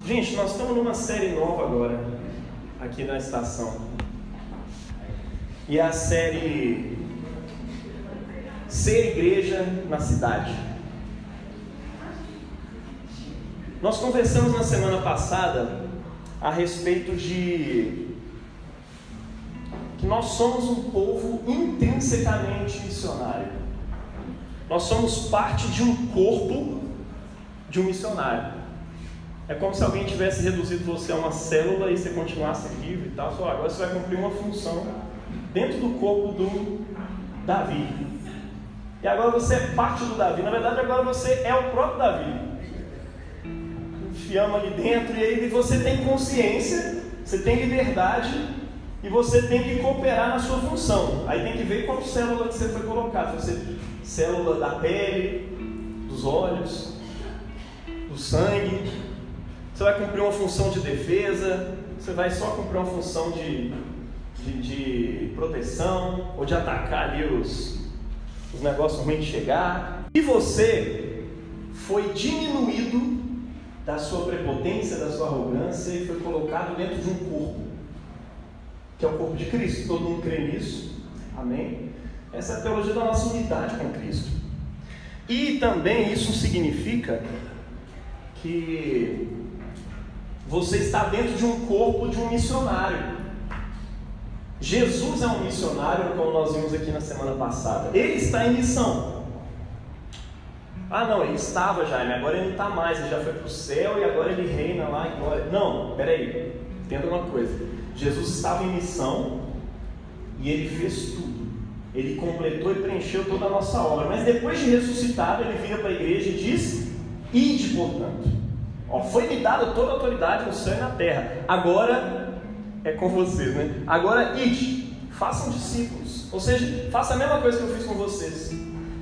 Gente, nós estamos numa série nova agora, aqui na estação. E é a série Ser Igreja na Cidade. Nós conversamos na semana passada a respeito de que nós somos um povo intrinsecamente missionário. Nós somos parte de um corpo de um missionário. É como se alguém tivesse reduzido você a uma célula e você continuasse vivo e tal. Só agora você vai cumprir uma função dentro do corpo do Davi. E agora você é parte do Davi. Na verdade, agora você é o próprio Davi. Enfiamos ali dentro e aí você tem consciência, você tem liberdade e você tem que cooperar na sua função. Aí tem que ver qual célula que você foi colocado. Se você célula da pele, dos olhos, do sangue. Você vai cumprir uma função de defesa, você vai só cumprir uma função de proteção, ou de atacar ali os negócios ruins de chegar. E você foi diminuído da sua prepotência, da sua arrogância e foi colocado dentro de um corpo, que é o corpo de Cristo. Todo mundo crê nisso? Amém? Essa é a teologia da nossa unidade com Cristo. E também isso significa que você está dentro de um corpo de um missionário. Jesus é um missionário, como nós vimos aqui na semana passada. Ele está em missão. Não, ele estava já, agora ele não está mais. Ele já foi para o céu e agora ele reina lá em glória. Não, peraí, entenda uma coisa. Jesus estava em missão e ele fez tudo. Ele completou e preencheu toda a nossa obra. Mas depois de ressuscitado, ele vira para a igreja e diz: ide, portanto. Foi-me dada toda a autoridade no céu e na terra. Agora é com vocês, né? Agora ide, façam discípulos. Ou seja, faça a mesma coisa que eu fiz com vocês.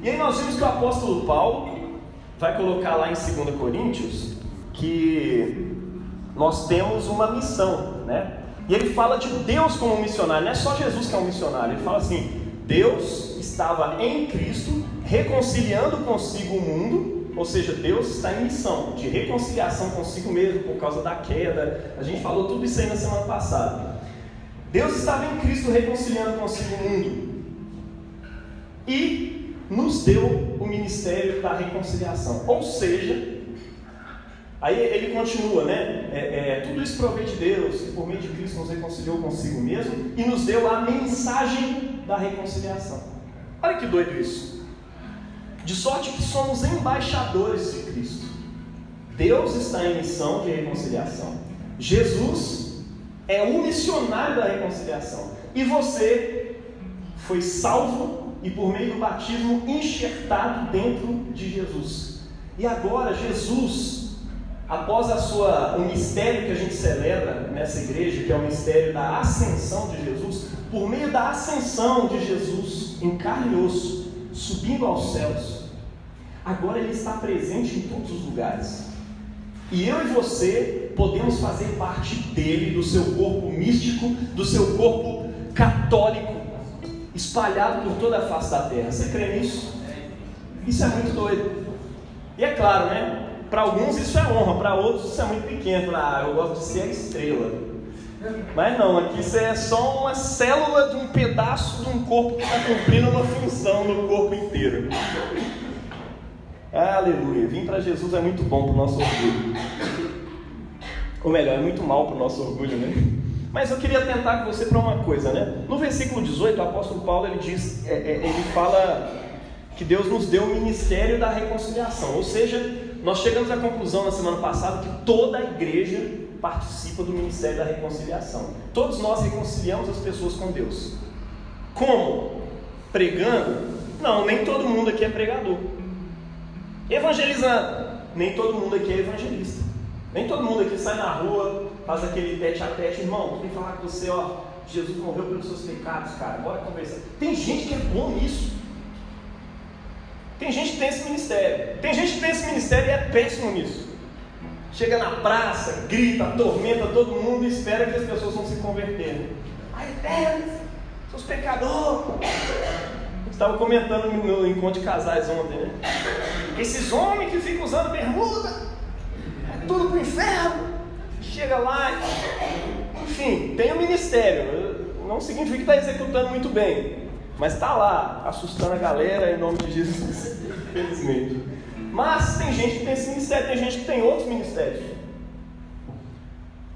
E aí nós vimos que o apóstolo Paulo vai colocar lá em 2 Coríntios que nós temos uma missão, né? E ele fala de Deus como missionário. Não é só Jesus que é um missionário. Ele fala assim: Deus estava em Cristo reconciliando consigo o mundo. Ou seja, Deus está em missão de reconciliação consigo mesmo por causa da queda. A gente falou tudo isso aí na semana passada. Deus estava em Cristo reconciliando consigo o mundo e nos deu o ministério da reconciliação. Ou seja, aí ele continua, né? Tudo isso provém de Deus, que por meio de Cristo nos reconciliou consigo mesmo e nos deu a mensagem da reconciliação. Olha que doido isso. De sorte que somos embaixadores de Cristo. Deus está em missão de reconciliação. Jesus é o missionário da reconciliação. E você foi salvo e por meio do batismo enxertado dentro de Jesus. E agora Jesus, após o mistério que a gente celebra nessa igreja, que é o mistério da ascensão de Jesus, por meio da ascensão de Jesus em carne e osso, subindo aos céus, agora ele está presente em todos os lugares. E eu e você podemos fazer parte dele, do seu corpo místico, do seu corpo católico, espalhado por toda a face da terra. Você crê nisso? Isso é muito doido. E é claro, né? Para alguns isso é honra, para outros isso é muito pequeno. Eu gosto de ser a estrela. Mas não, aqui isso é só uma célula de um pedaço de um corpo que está cumprindo uma função no corpo inteiro. Aleluia, vir para Jesus é muito bom para o nosso orgulho. Ou melhor, é muito mal para o nosso orgulho, né? Mas eu queria tentar com você para uma coisa, né? No versículo 18, o apóstolo Paulo ele fala que Deus nos deu o ministério da reconciliação. Ou seja, nós chegamos à conclusão na semana passada que toda a igreja participa do ministério da reconciliação. Todos nós reconciliamos as pessoas com Deus. Como? Pregando? Não, nem todo mundo aqui é pregador. Evangelizando? Nem todo mundo aqui é evangelista. Nem todo mundo aqui sai na rua, faz aquele tete a tete. Irmão, tem que falar com você, Jesus morreu pelos seus pecados, cara, bora conversar. Tem gente que é bom nisso. Tem gente que tem esse ministério. Tem gente que tem esse ministério e é péssimo nisso. Chega na praça, grita, atormenta todo mundo e espera que as pessoas vão se converter. Ai, Deus, seus pecadores. Estava comentando no encontro de casais ontem, né? Esses homens que ficam usando bermuda, é tudo pro inferno. Chega lá, enfim, tem um ministério. Não significa que está executando muito bem, mas está lá, assustando a galera em nome de Jesus, infelizmente. Mas tem gente que tem esse ministério, tem gente que tem outros ministérios.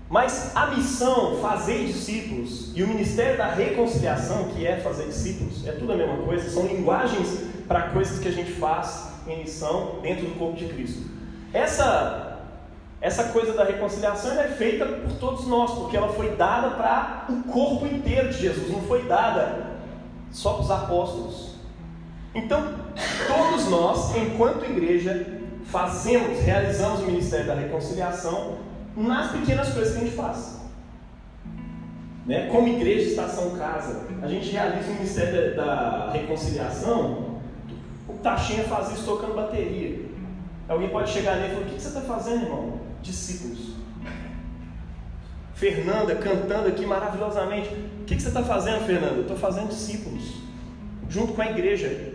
Mas a missão, fazer discípulos, e o ministério da reconciliação, que é fazer discípulos, é tudo a mesma coisa, são linguagens para coisas que a gente faz em missão dentro do corpo de Cristo. Essa coisa da reconciliação é feita por todos nós, porque ela foi dada para o corpo inteiro de Jesus, não foi dada só para os apóstolos. Então, todos nós, enquanto igreja, realizamos o ministério da reconciliação nas pequenas coisas que a gente faz, né? Como igreja, estação casa, a gente realiza o ministério da reconciliação. O Taxinha faz isso tocando bateria. Alguém pode chegar nele e falar: o que você está fazendo, irmão? Discípulos. Fernanda cantando aqui maravilhosamente. O que você está fazendo, Fernanda? Eu estou fazendo discípulos, junto com a igreja,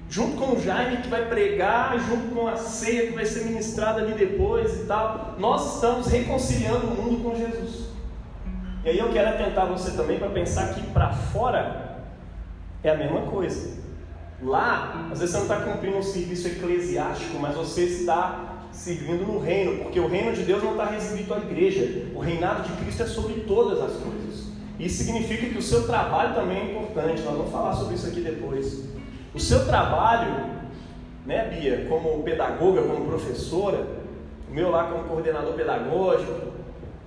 junto com o Jaime que vai pregar, junto com a ceia que vai ser ministrada ali depois e tal. Nós estamos reconciliando o mundo com Jesus. E aí eu quero atentar você também para pensar que para fora é a mesma coisa. Lá, às vezes você não está cumprindo um serviço eclesiástico, mas você está servindo no reino, porque o reino de Deus não está restrito à igreja. O reinado de Cristo é sobre todas as coisas. Isso significa que o seu trabalho também é importante. Nós vamos falar sobre isso aqui depois. O seu trabalho, né, Bia, como pedagoga, como professora, o meu lá como coordenador pedagógico,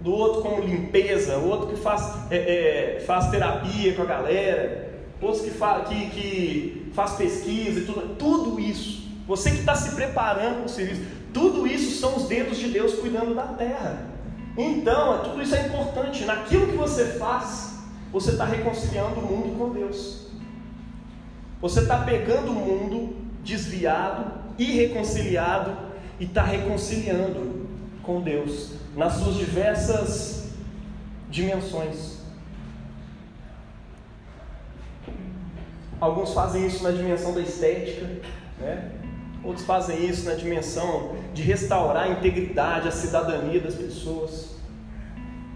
do outro como limpeza, o outro que faz terapia com a galera, outros que faz pesquisa e tudo isso, você que está se preparando para o serviço, tudo isso são os dedos de Deus cuidando da terra. Então, tudo isso é importante. Naquilo que você faz, você está reconciliando o mundo com Deus. Você está pegando o mundo desviado, irreconciliado, e está reconciliando com Deus nas suas diversas dimensões. Alguns fazem isso na dimensão da estética, né? Outros fazem isso na dimensão de restaurar a integridade, a cidadania das pessoas,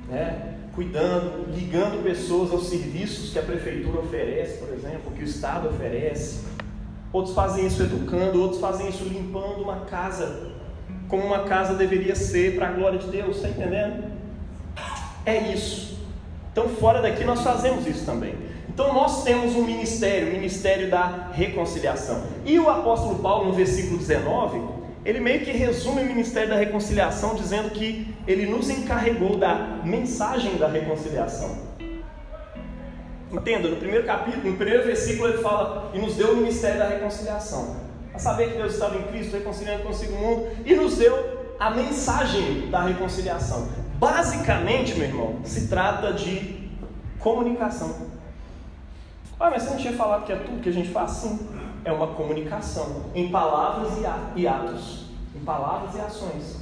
né? Cuidando, ligando pessoas aos serviços que a prefeitura oferece, por exemplo, que o Estado oferece. Outros fazem isso educando, outros fazem isso limpando uma casa, como uma casa deveria ser para a glória de Deus, está entendendo? É isso. Então fora daqui nós fazemos isso também. Então nós temos um ministério, o ministério da reconciliação. E o apóstolo Paulo, no versículo 19, ele meio que resume o ministério da reconciliação, dizendo que ele nos encarregou da mensagem da reconciliação. Entenda, no primeiro capítulo, no primeiro versículo ele fala: e nos deu o ministério da reconciliação. A saber que Deus estava em Cristo, reconciliando consigo o mundo, e nos deu a mensagem da reconciliação. Basicamente, meu irmão, se trata de comunicação. Mas você não tinha falado que é tudo que a gente faz? Sim, é uma comunicação em palavras e atos, em palavras e ações.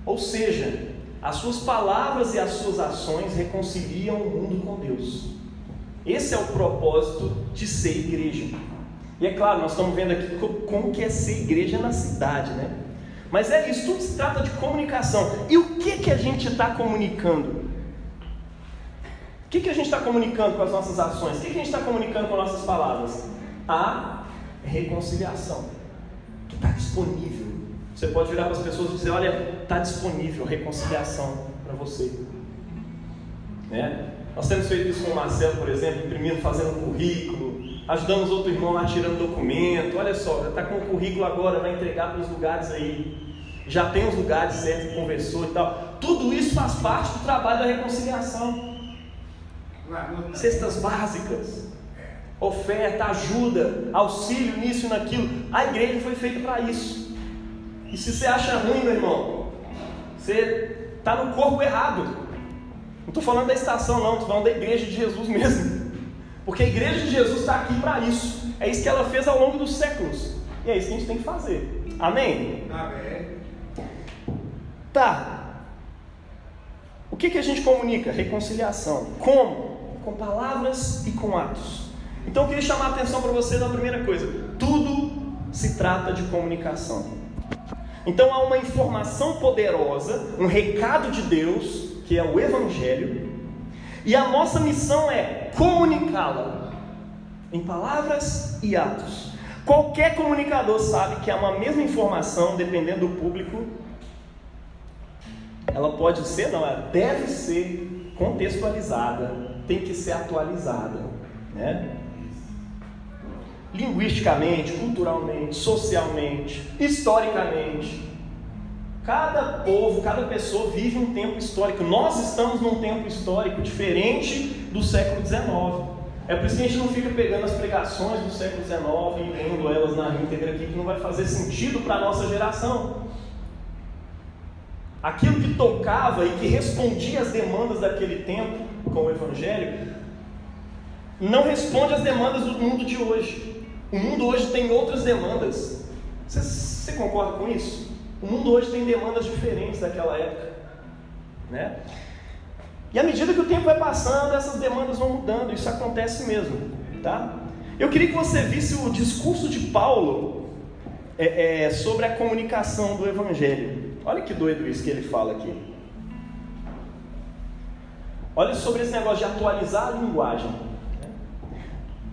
Ou seja, as suas palavras e as suas ações reconciliam o mundo com Deus. Esse é o propósito de ser igreja. E é claro, nós estamos vendo aqui como que é ser igreja na cidade, né? Mas é isso, tudo se trata de comunicação. E o que a gente está comunicando? O que a gente está comunicando com as nossas ações? O que a gente está comunicando com nossas palavras? A reconciliação, que está disponível. Você pode virar para as pessoas e dizer: olha, está disponível a reconciliação para você, né? Nós temos feito isso com o Marcelo, por exemplo, imprimindo, fazendo currículo, ajudamos outro irmão lá tirando documento. Olha só, já está com o currículo agora, vai entregar para os lugares aí, já tem os lugares certos, conversou e tal. Tudo isso faz parte do trabalho da reconciliação. Cestas básicas, oferta, ajuda, auxílio nisso e naquilo. A igreja foi feita para isso. E se você acha ruim, meu irmão, você está no corpo errado. Não estou falando da estação não, estou falando da igreja de Jesus mesmo. Porque a igreja de Jesus está aqui para isso. É isso que ela fez ao longo dos séculos. E é isso que a gente tem que fazer. Amém? Amém. Tá. O que a gente comunica? Reconciliação. Como? Com palavras e com atos. Então eu queria chamar a atenção para você na primeira coisa: tudo se trata de comunicação. Então há uma informação poderosa, um recado de Deus, que é o Evangelho, e a nossa missão é comunicá-la em palavras e atos. Qualquer comunicador sabe que há uma mesma informação, dependendo do público, ela pode ser, não, ela deve ser contextualizada, tem que ser atualizada, né? Linguisticamente, culturalmente, socialmente, historicamente. Cada povo, cada pessoa vive um tempo histórico. Nós estamos num tempo histórico diferente do século XIX. É por isso que a gente não fica pegando as pregações do século XIX e lendo elas na íntegra aqui, que não vai fazer sentido para a nossa geração. Aquilo que tocava e que respondia às demandas daquele tempo com o Evangelho, não responde às demandas do mundo de hoje. O mundo hoje tem outras demandas. Você concorda com isso? O mundo hoje tem demandas diferentes daquela época, né? E à medida que o tempo vai passando, essas demandas vão mudando. Isso acontece mesmo, tá? Eu queria que você visse o discurso de Paulo sobre a comunicação do Evangelho. Olha que doido isso que ele fala aqui. Olha sobre esse negócio de atualizar a linguagem.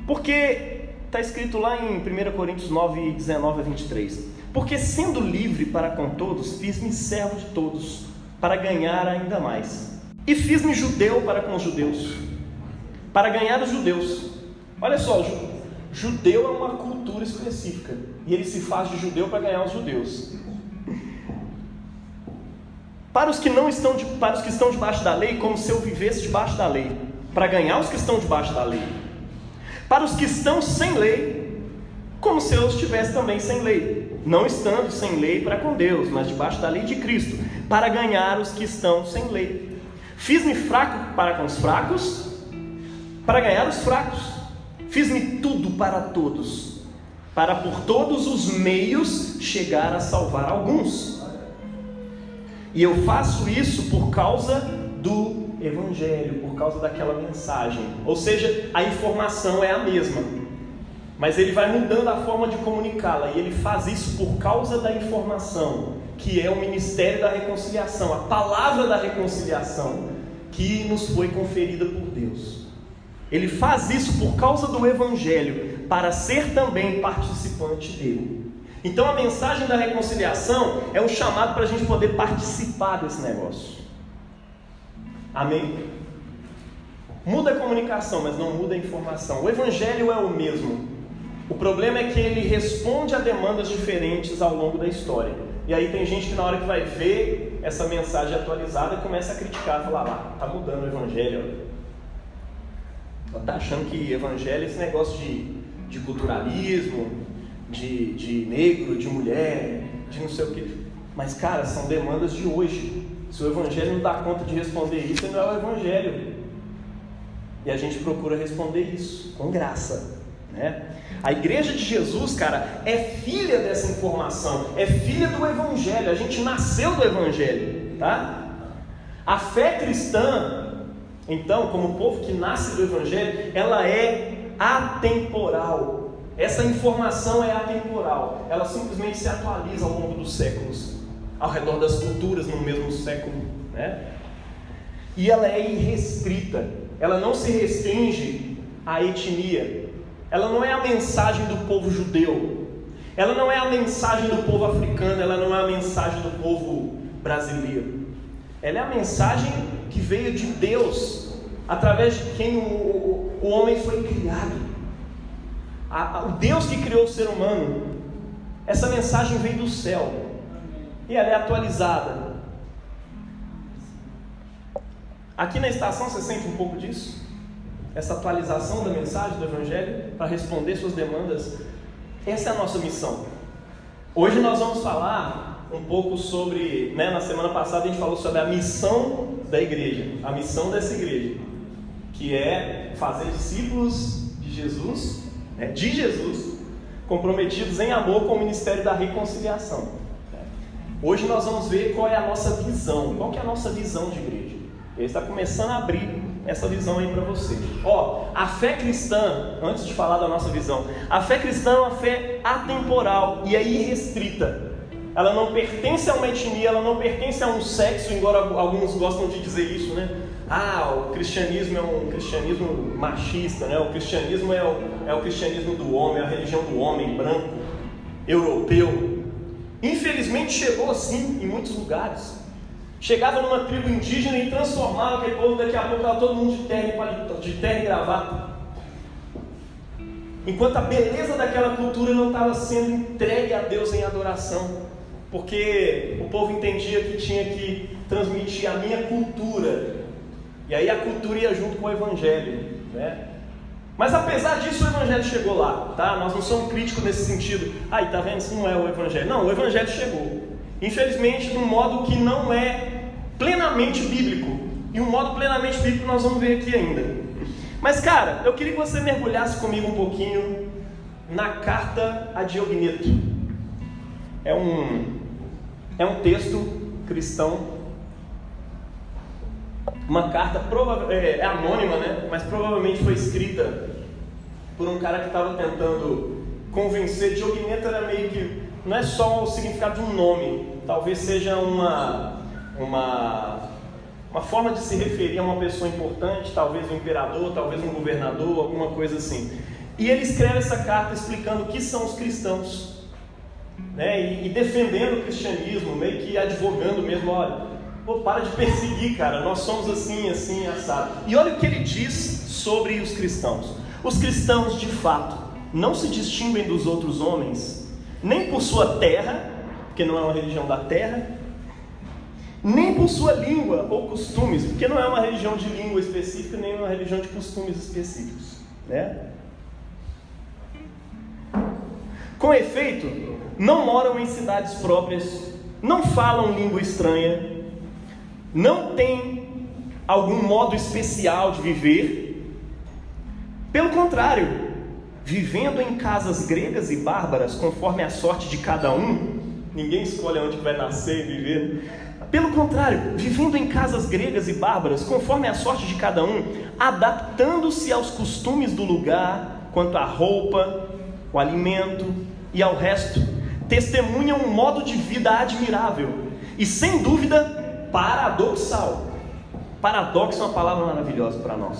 Porque está escrito lá em 1 Coríntios 9, 19 a 23. Porque sendo livre para com todos, fiz-me servo de todos, para ganhar ainda mais. E fiz-me judeu para com os judeus, para ganhar os judeus. Olha só, judeu é uma cultura específica, e ele se faz de judeu para ganhar os judeus. Para os que estão debaixo da lei, como se eu vivesse debaixo da lei, para ganhar os que estão debaixo da lei. Para os que estão sem lei, como se eu estivesse também sem lei, não estando sem lei para com Deus, mas debaixo da lei de Cristo, para ganhar os que estão sem lei. Fiz-me fraco para com os fracos, para ganhar os fracos. Fiz-me tudo para todos, para por todos os meios chegar a salvar alguns. E eu faço isso por causa do Evangelho, por causa daquela mensagem. Ou seja, a informação é a mesma, mas ele vai mudando a forma de comunicá-la, e ele faz isso por causa da informação, que é o ministério da reconciliação, a palavra da reconciliação, que nos foi conferida por Deus. Ele faz isso por causa do Evangelho, para ser também participante dele. Então a mensagem da reconciliação é um chamado para a gente poder participar desse negócio. Amém? Muda a comunicação, mas não muda a informação. O Evangelho é o mesmo. O problema é que ele responde a demandas diferentes ao longo da história. E aí tem gente que na hora que vai ver essa mensagem atualizada começa a criticar, falar lá, está mudando o Evangelho. Está achando que Evangelho é esse negócio de culturalismo, de negro, de mulher, de não sei o quê. Mas cara, são demandas de hoje. Se o Evangelho não dá conta de responder isso, ele não é o Evangelho. E a gente procura responder isso com graça, né? A igreja de Jesus, cara, é filha dessa informação, é filha do Evangelho. A gente nasceu do Evangelho, tá? A fé cristã, então, como povo que nasce do Evangelho, ela é atemporal. Essa informação é atemporal. Ela simplesmente se atualiza ao longo dos séculos, ao redor das culturas no mesmo século, né? E ela é irrestrita. Ela não se restringe à etnia. Ela não é a mensagem do povo judeu. Ela não é a mensagem do povo africano. Ela não é a mensagem do povo brasileiro. Ela é a mensagem que veio de Deus, através de quem o homem foi criado. O Deus que criou o ser humano. Essa mensagem veio do céu. E ela é atualizada. Aqui na estação você sente um pouco disso? Essa atualização da mensagem do Evangelho para responder suas demandas. Essa é a nossa missão. Hoje nós vamos falar um pouco sobre, na semana passada a gente falou sobre a missão da igreja, a missão dessa igreja, que é fazer discípulos de Jesus, comprometidos em amor com o ministério da reconciliação. Hoje nós vamos ver qual é a nossa visão, qual que é a nossa visão de igreja. Ele está começando a abrir essa visão aí para você. A fé cristã, antes de falar da nossa visão, a fé cristã é uma fé atemporal e é irrestrita. Ela não pertence a uma etnia, ela não pertence a um sexo, embora alguns gostam de dizer isso, né? O cristianismo é um cristianismo machista, né? O cristianismo é o cristianismo do homem, é a religião do homem branco, europeu. Infelizmente chegou assim em muitos lugares. Chegava numa tribo indígena e transformava aquele povo, daqui a pouco estava todo mundo de terno e gravata. Enquanto a beleza daquela cultura não estava sendo entregue a Deus em adoração. Porque o povo entendia que tinha que transmitir a minha cultura. E aí a cultura ia junto com o Evangelho, né? Mas apesar disso o Evangelho chegou lá, tá? Nós não somos críticos nesse sentido. Tá vendo? Isso não é o Evangelho. Não, o Evangelho chegou. Infelizmente de um modo que não é plenamente bíblico. E um modo plenamente bíblico nós vamos ver aqui ainda. Mas cara, eu queria que você mergulhasse comigo um pouquinho na carta a Diogneto. É um texto cristão, uma carta é anônima, né? Mas provavelmente foi escrita por um cara que estava tentando convencer. Diogneto era meio que, não é só o significado de um nome, talvez seja uma forma de se referir a uma pessoa importante, talvez um imperador, talvez um governador, alguma coisa assim. E ele escreve essa carta explicando o que são os cristãos, né? E defendendo o cristianismo, meio que advogando mesmo, olha, para de perseguir, cara, nós somos assim, assim, assado. E olha o que ele diz sobre os cristãos. Os cristãos, de fato, não se distinguem dos outros homens, nem por sua terra, porque não é uma religião da terra, nem por sua língua ou costumes, porque não é uma religião de língua específica, nem uma religião de costumes específicos, né? Com efeito, não moram em cidades próprias, não falam língua estranha, não têm algum modo especial de viver. Pelo contrário, vivendo em casas gregas e bárbaras, conforme a sorte de cada um, ninguém escolhe onde vai nascer e viver. Pelo contrário, vivendo em casas gregas e bárbaras, conforme a sorte de cada um, adaptando-se aos costumes do lugar, quanto à roupa, o alimento e ao resto, testemunham um modo de vida admirável e, sem dúvida, paradoxal. Paradoxo é uma palavra maravilhosa para nós.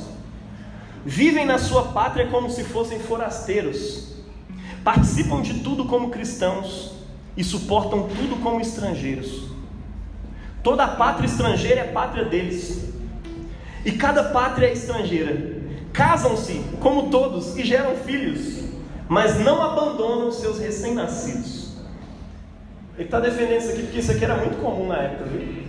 Vivem na sua pátria como se fossem forasteiros, participam de tudo como cristãos e suportam tudo como estrangeiros. Toda a pátria estrangeira é pátria deles, e cada pátria é estrangeira. Casam-se como todos e geram filhos, mas não abandonam seus recém-nascidos. Ele está defendendo isso aqui porque isso aqui era muito comum na época, viu?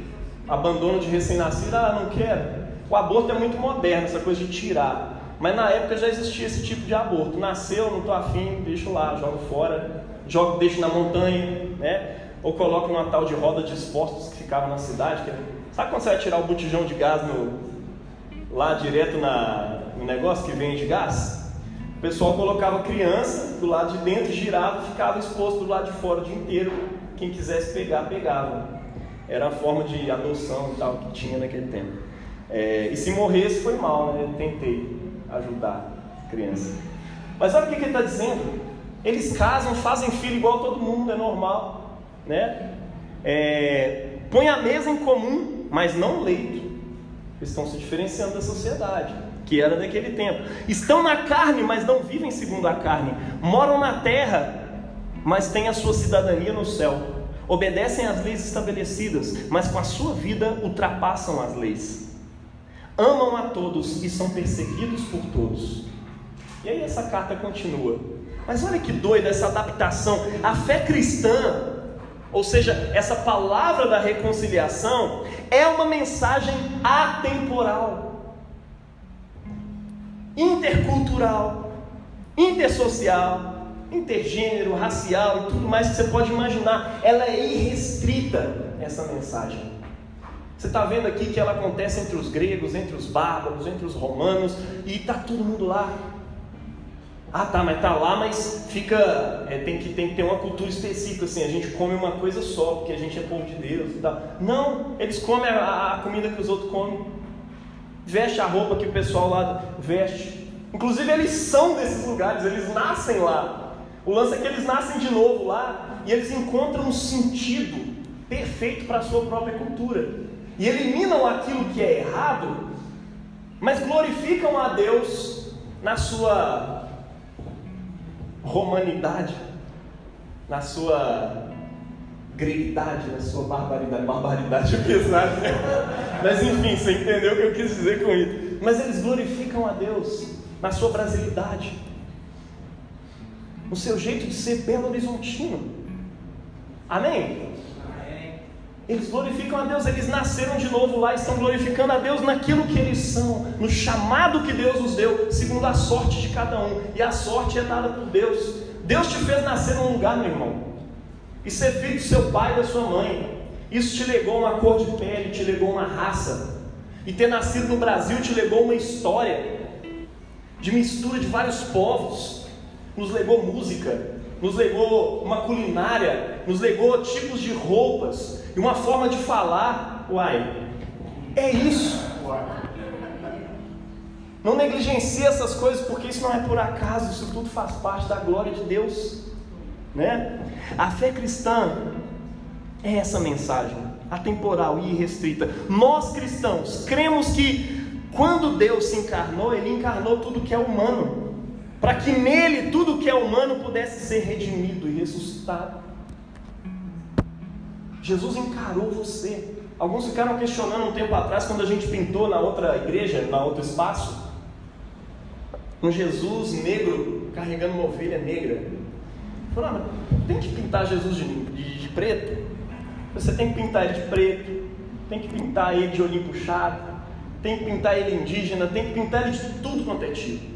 Abandono de recém-nascido, não quero. O aborto é muito moderno, essa coisa de tirar. Mas na época já existia esse tipo de aborto. Nasceu, não estou afim, deixo lá, jogo fora, deixo na montanha, né? Ou coloco numa tal de roda de expostos que ficava na cidade. Sabe quando você vai tirar o botijão de gás lá direto no negócio que vende gás? O pessoal colocava criança do lado de dentro, girava e ficava exposto do lado de fora o dia inteiro. Quem quisesse pegar, pegava. Era a forma de adoção e tal que tinha naquele tempo. E se morresse foi mal, né? Eu tentei ajudar a criança. Mas olha o que ele está dizendo. Eles casam, fazem filho igual todo mundo, é normal, né? Põe a mesa em comum, mas não o leito. Eles estão se diferenciando da sociedade que era daquele tempo. Estão na carne, mas não vivem segundo a carne. Moram na terra, mas têm a sua cidadania no céu. Obedecem às leis estabelecidas, mas com a sua vida ultrapassam as leis. Amam a todos e são perseguidos por todos. E aí essa carta continua. Mas olha que doida essa adaptação. A fé cristã, ou seja, essa palavra da reconciliação, é uma mensagem atemporal, intercultural, intersocial, intergênero, racial e tudo mais que você pode imaginar. Ela é irrestrita, essa mensagem. Você está vendo aqui que ela acontece entre os gregos, entre os bárbaros, entre os romanos, e está todo mundo lá. Mas está lá, mas fica, tem que ter uma cultura específica, assim, a gente come uma coisa só, porque a gente é povo de Deus e tal. Não, eles comem a comida que os outros comem. veste a roupa que o pessoal lá veste. Inclusive eles são desses lugares, eles nascem lá. O lance é que eles nascem de novo lá e eles encontram um sentido perfeito para a sua própria cultura. E eliminam aquilo que é errado, mas glorificam a Deus na sua romanidade, na sua greidade, na sua barbaridade. Barbaridade é pesado, né? Mas enfim, você entendeu o que eu quis dizer com isso. Mas eles glorificam a Deus na sua brasilidade, no seu jeito de ser Belo Horizontino. Amém? Eles glorificam a Deus, eles nasceram de novo lá, estão glorificando a Deus naquilo que eles são, no chamado que Deus nos deu, segundo a sorte de cada um. E a sorte é dada por Deus. Deus te fez nascer num lugar, meu irmão, e ser filho do seu pai e da sua mãe. Isso te legou uma cor de pele, te legou uma raça. E ter nascido no Brasil te legou uma história de mistura de vários povos. Nos legou música, nos legou uma culinária, nos legou tipos de roupas e uma forma de falar. Uai, é isso. Não negligencie essas coisas, porque isso não é por acaso, isso tudo faz parte da glória de Deus, né? A fé cristã é essa mensagem atemporal e irrestrita. Nós cristãos cremos que quando Deus se encarnou, Ele encarnou tudo que é humano, para que nele tudo que é humano pudesse ser redimido e ressuscitado. Jesus encarou você. Alguns ficaram questionando um tempo atrás, quando a gente pintou na outra igreja, na outro espaço, um Jesus negro carregando uma ovelha negra. Falaram, tem que pintar Jesus de preto? Você tem que pintar ele de preto, tem que pintar ele de olhinho puxado, tem que pintar ele indígena, tem que pintar ele de tudo quanto é tipo.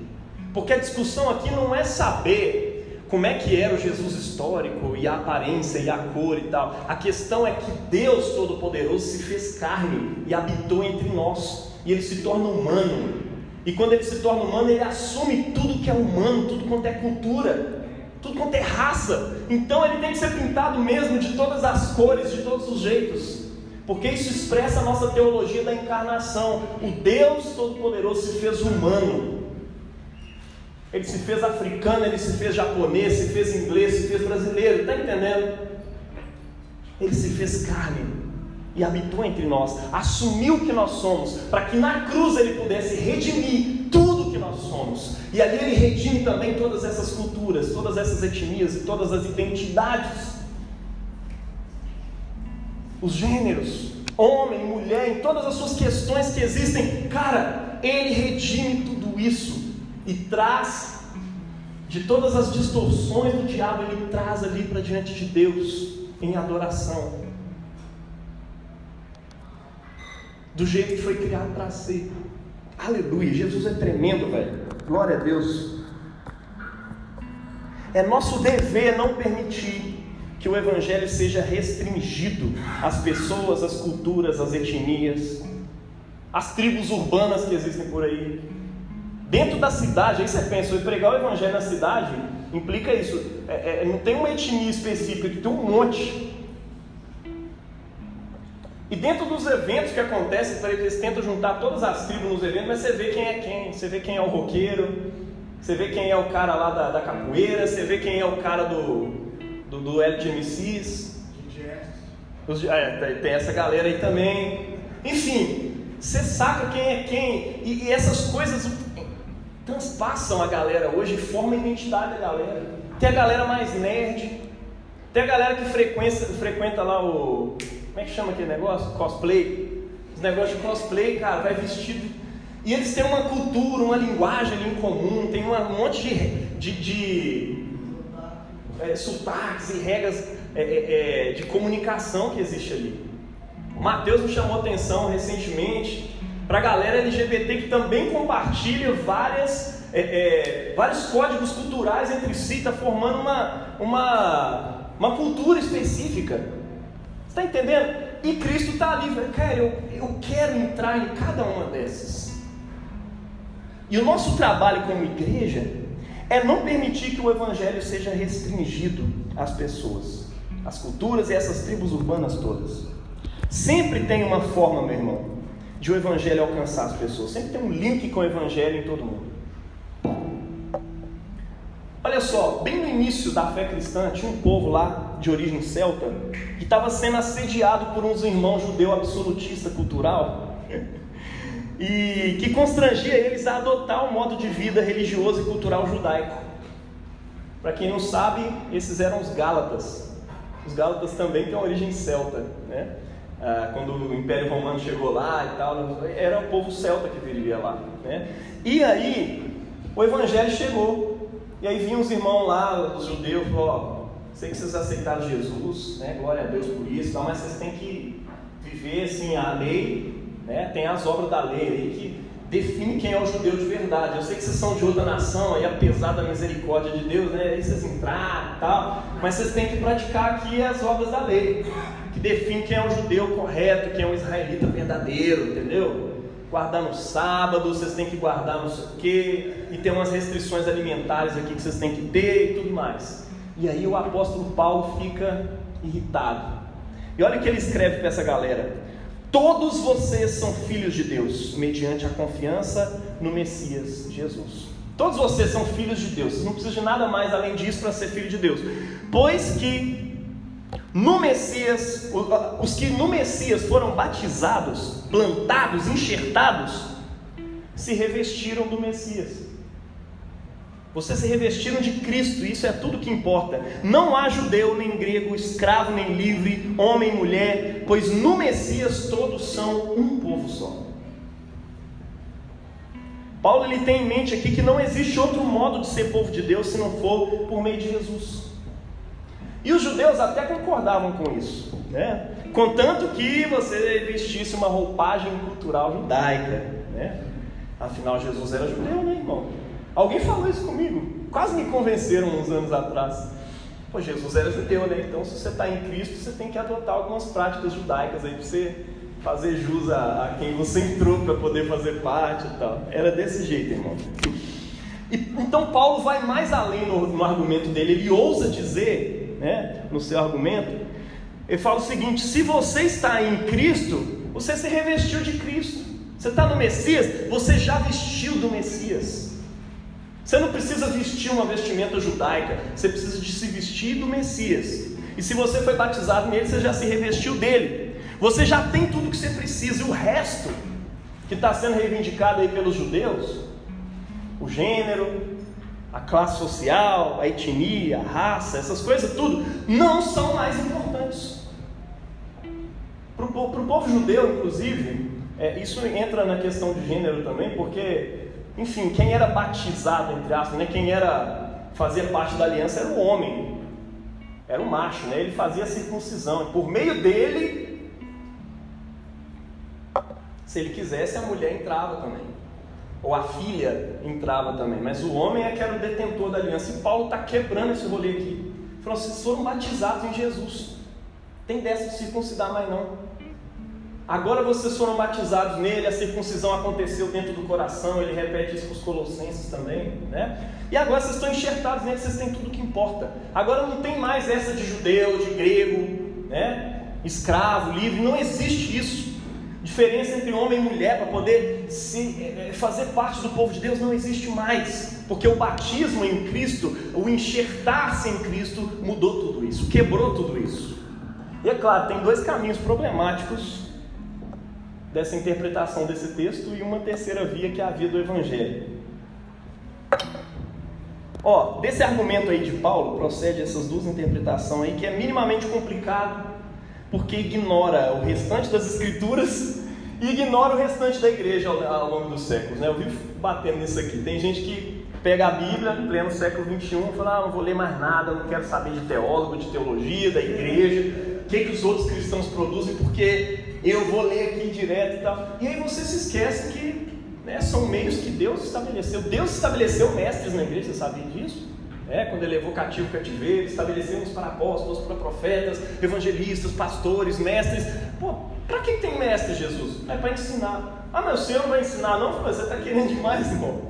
Porque a discussão aqui não é saber como é que era o Jesus histórico, e a aparência, e a cor e tal. A questão é que Deus Todo-Poderoso se fez carne e habitou entre nós, e Ele se torna humano. E quando Ele se torna humano, Ele assume tudo que é humano, tudo quanto é cultura, tudo quanto é raça. Então Ele tem que ser pintado mesmo de todas as cores, de todos os jeitos, porque isso expressa a nossa teologia da encarnação. O Deus Todo-Poderoso se fez humano. Ele se fez africano, ele se fez japonês, se fez inglês, se fez brasileiro, está entendendo? Ele se fez carne e habitou entre nós, assumiu o que nós somos, para que na cruz ele pudesse redimir tudo que nós somos. E ali ele redime também todas essas culturas, todas essas etnias e todas as identidades, os gêneros, homem, mulher, em todas as suas questões que existem. Cara, ele redime tudo isso e traz de todas as distorções do diabo, ele traz ali para diante de Deus em adoração, do jeito que foi criado para ser. Aleluia, Jesus é tremendo, velho. Glória a Deus. É nosso dever não permitir que o Evangelho seja restringido às pessoas, às culturas, às etnias, às tribos urbanas que existem por aí. Dentro da cidade, aí você pensa, pregar o Evangelho na cidade implica isso. Não tem uma etnia específica, tem um monte. E dentro dos eventos que acontecem, eles tentam juntar todas as tribos nos eventos, mas você vê quem é quem. Você vê quem é o roqueiro, você vê quem é o cara lá da capoeira, você vê quem é o cara do duelo de MCs. Tem essa galera aí também. Enfim, você saca quem é quem. E essas coisas transpassam a galera hoje e formam a identidade da galera. Tem a galera mais nerd, tem a galera que frequenta lá o... Como é que chama aquele negócio? Cosplay. Os negócios de cosplay, cara, vai vestido. E eles têm uma cultura, uma linguagem ali em comum, tem um monte de sotaques e regras de comunicação que existe ali. O Mateus me chamou a atenção recentemente para a galera LGBT que também compartilha vários códigos culturais entre si, está formando uma cultura específica. Você está entendendo? E Cristo está ali, cara, eu quero entrar em cada uma dessas. E o nosso trabalho como igreja é não permitir que o Evangelho seja restringido às pessoas, às culturas e essas tribos urbanas todas. Sempre tem uma forma, meu irmão, de o Evangelho alcançar as pessoas. Sempre tem um link com o Evangelho em todo mundo. Olha só, bem no início da fé cristã, tinha um povo lá de origem celta que estava sendo assediado por uns irmãos judeu absolutista cultural e que constrangia eles a adotar um modo de vida religioso e cultural judaico. Para quem não sabe, esses eram os Gálatas. Os Gálatas também têm origem celta, né? Quando o Império Romano chegou lá e tal, era o povo celta que vivia lá, né? E aí, o Evangelho chegou. E aí vinham os irmãos lá, os judeus, falaram: sei que vocês aceitaram Jesus, né? Glória a Deus por isso, mas vocês têm que viver assim a lei, né? Tem as obras da lei aí que define quem é o judeu de verdade. Eu sei que vocês são de outra nação, aí apesar da misericórdia de Deus, né? Aí vocês entraram e tal, mas vocês têm que praticar aqui as obras da lei, que define quem é o judeu correto, quem é o israelita verdadeiro, entendeu? Guardar no sábado, vocês têm que guardar não sei o quê, e tem umas restrições alimentares aqui que vocês têm que ter e tudo mais. E aí o apóstolo Paulo fica irritado. E olha o que ele escreve para essa galera: todos vocês são filhos de Deus, mediante a confiança no Messias Jesus. Todos vocês são filhos de Deus, vocês não precisam de nada mais além disso para ser filho de Deus. Pois que no Messias, os que no Messias foram batizados, plantados, enxertados, se revestiram do Messias. Vocês se revestiram de Cristo, isso é tudo que importa. Não há judeu, nem grego, escravo, nem livre, homem, mulher, pois no Messias todos são um povo só. Paulo ele tem em mente aqui que não existe outro modo de ser povo de Deus se não for por meio de Jesus. E os judeus até concordavam com isso, né? Contanto que você vestisse uma roupagem cultural judaica, né? Afinal, Jesus era judeu, né, irmão? Alguém falou isso comigo, quase me convenceram uns anos atrás. Pô, Jesus era judeu, né? Então, se você está em Cristo, você tem que adotar algumas práticas judaicas aí para você fazer jus a quem você entrou para poder fazer parte e tal. Era desse jeito, irmão. Então, Paulo vai mais além no argumento dele. Ele ousa dizer, né, no seu argumento, ele fala o seguinte: se você está em Cristo, você se revestiu de Cristo. Você está no Messias, você já vestiu do Messias. Você não precisa vestir uma vestimenta judaica, você precisa de se vestir do Messias. E se você foi batizado nele, você já se revestiu dele. Você já tem tudo que você precisa. E o resto que está sendo reivindicado aí pelos judeus, o gênero, a classe social, a etnia, a raça, essas coisas tudo, não são mais importantes. Para o povo judeu, inclusive, isso entra na questão de gênero também, porque, enfim, quem era batizado, entre aspas, né, quem fazia parte da aliança era o homem, era o macho, né, ele fazia a circuncisão, e por meio dele, se ele quisesse, a mulher entrava também, ou a filha entrava também, mas o homem é que era o detentor da aliança. E Paulo está quebrando esse rolê aqui, falando: vocês foram batizados em Jesus, tem dessa de circuncidar mais não. Agora vocês foram batizados nele, a circuncisão aconteceu dentro do coração. Ele repete isso para os Colossenses também, né? E agora vocês estão enxertados nele, vocês têm tudo que importa. Agora não tem mais essa de judeu, de grego, né? Escravo, livre, não existe isso. Diferença entre homem e mulher para poder fazer parte do povo de Deus não existe mais, porque o batismo em Cristo, o enxertar-se em Cristo, mudou tudo isso, quebrou tudo isso. E é claro, tem dois caminhos problemáticos dessa interpretação desse texto e uma terceira via, que é a via do Evangelho. Desse argumento aí de Paulo, procede essas duas interpretações aí, que é minimamente complicado, porque ignora o restante das Escrituras e ignora o restante da igreja ao longo dos séculos, né? Eu vivo batendo nisso aqui. Tem gente que pega a Bíblia em pleno século XXI e fala: não vou ler mais nada, não quero saber de teólogo, de teologia, da igreja, o que os outros cristãos produzem, porque eu vou ler aqui direto e tal. E aí você se esquece que, né, são meios que Deus estabeleceu. Deus estabeleceu mestres na igreja, você sabia disso? Quando ele levou cativo o cativeiro, estabeleceu uns para apóstolos, para profetas, evangelistas, pastores, mestres. Para quem tem mestre, Jesus? É para ensinar. Mas o Senhor não vai ensinar não? Você está querendo demais, irmão.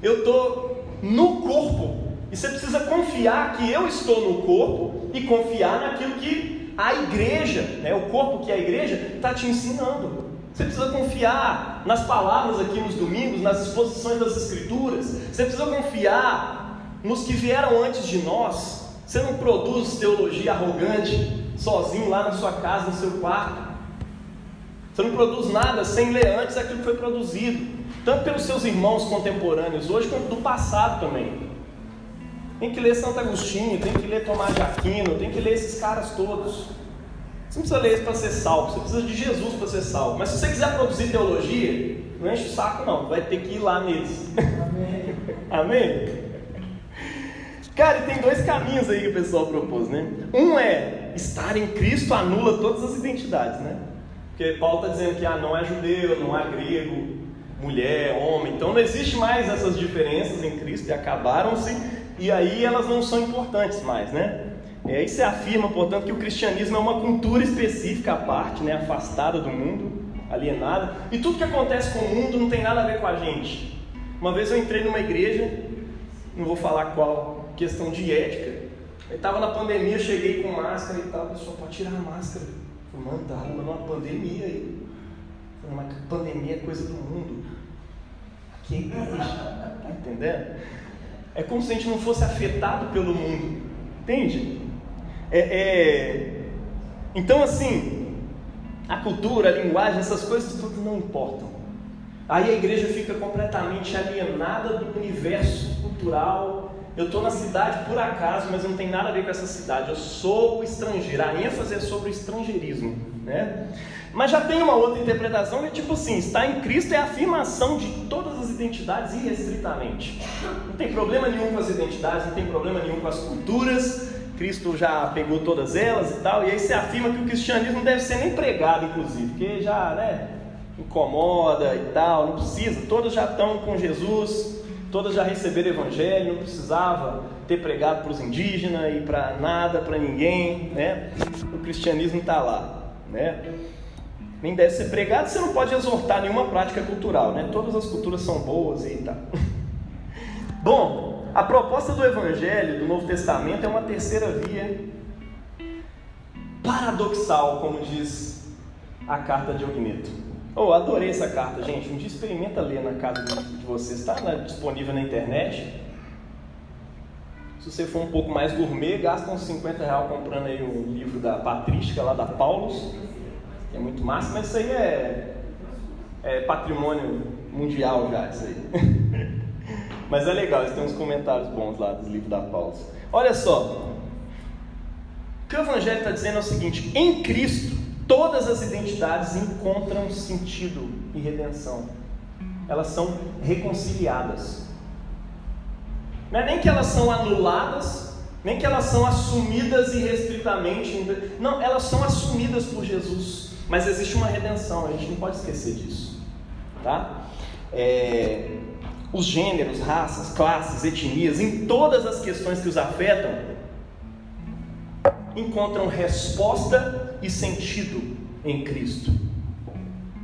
Eu estou no corpo, e você precisa confiar que eu estou no corpo, e confiar naquilo que a igreja, né, o corpo que é a igreja, está te ensinando. Você precisa confiar nas palavras aqui nos domingos, nas exposições das Escrituras. Você precisa confiar nos que vieram antes de nós. Você não produz teologia arrogante, sozinho lá na sua casa, no seu quarto. Você não produz nada sem ler antes aquilo que foi produzido, tanto pelos seus irmãos contemporâneos hoje, quanto do passado também. Tem que ler Santo Agostinho, tem que ler Tomás de Aquino, tem que ler esses caras todos. Você não precisa ler isso para ser salvo, você precisa de Jesus para ser salvo. Mas se você quiser produzir teologia, não enche o saco não, vai ter que ir lá neles. Amém? Amém? Cara, e tem dois caminhos aí que o pessoal propôs, né? Um é, estar em Cristo anula todas as identidades, né? Porque Paulo está dizendo que não é judeu, não é grego, mulher, homem. Então não existe mais essas diferenças em Cristo e acabaram-se. E aí elas não são importantes mais, né? Aí você afirma, portanto, que o cristianismo é uma cultura específica à parte, né? Afastada do mundo, alienada. E tudo que acontece com o mundo não tem nada a ver com a gente. Uma vez eu entrei numa igreja, não vou falar qual, questão de ética. Eu estava na pandemia, eu cheguei com máscara e tal, a pessoa pode tirar a máscara. Eu falei, mano, tá rolando uma pandemia aí. Eu falei, mas pandemia é coisa do mundo. Aqui é igreja, tá entendendo? É como se a gente não fosse afetado pelo mundo, entende? Então assim, a cultura, a linguagem, essas coisas todas não importam. Aí a igreja fica completamente alienada do universo cultural. Eu estou na cidade por acaso, mas não tem nada a ver com essa cidade. Eu sou o estrangeiro. A ênfase é sobre o estrangeirismo, né? Mas já tem uma outra interpretação que é tipo assim: estar em Cristo é a afirmação de todas as identidades irrestritamente. Não tem problema nenhum com as identidades, não tem problema nenhum com as culturas. Cristo já pegou todas elas e tal. E aí você afirma que o cristianismo não deve ser nem pregado, inclusive, porque já, né, incomoda e tal, não precisa. Todas já estão com Jesus, todas já receberam o evangelho, não precisava ter pregado para os indígenas e para nada, para ninguém, né? O cristianismo está lá, né? Nem deve ser pregado, você não pode exortar nenhuma prática cultural, né? Todas as culturas são boas e tal. Bom, a proposta do Evangelho do Novo Testamento é uma terceira via paradoxal, como diz a carta de Ogneto. Adorei essa carta, gente. Um dia experimenta ler na casa de vocês, está disponível na internet. Se você for um pouco mais gourmet, gasta uns R$50 comprando aí o livro da Patrística, lá da Paulus, que é muito massa, mas isso aí é patrimônio mundial já, isso aí. Mas é legal, eles têm uns comentários bons lá dos livros da Paulus. Olha só, o que o Evangelho está dizendo é o seguinte: em Cristo, todas as identidades encontram sentido e redenção. Elas são reconciliadas. Não é nem que elas são anuladas, nem que elas são assumidas irrestritamente. Não, elas são assumidas por Jesus. Mas existe uma redenção, a gente não pode esquecer disso, tá? Os gêneros, raças, classes, etnias, em todas as questões que os afetam, encontram resposta e sentido em Cristo.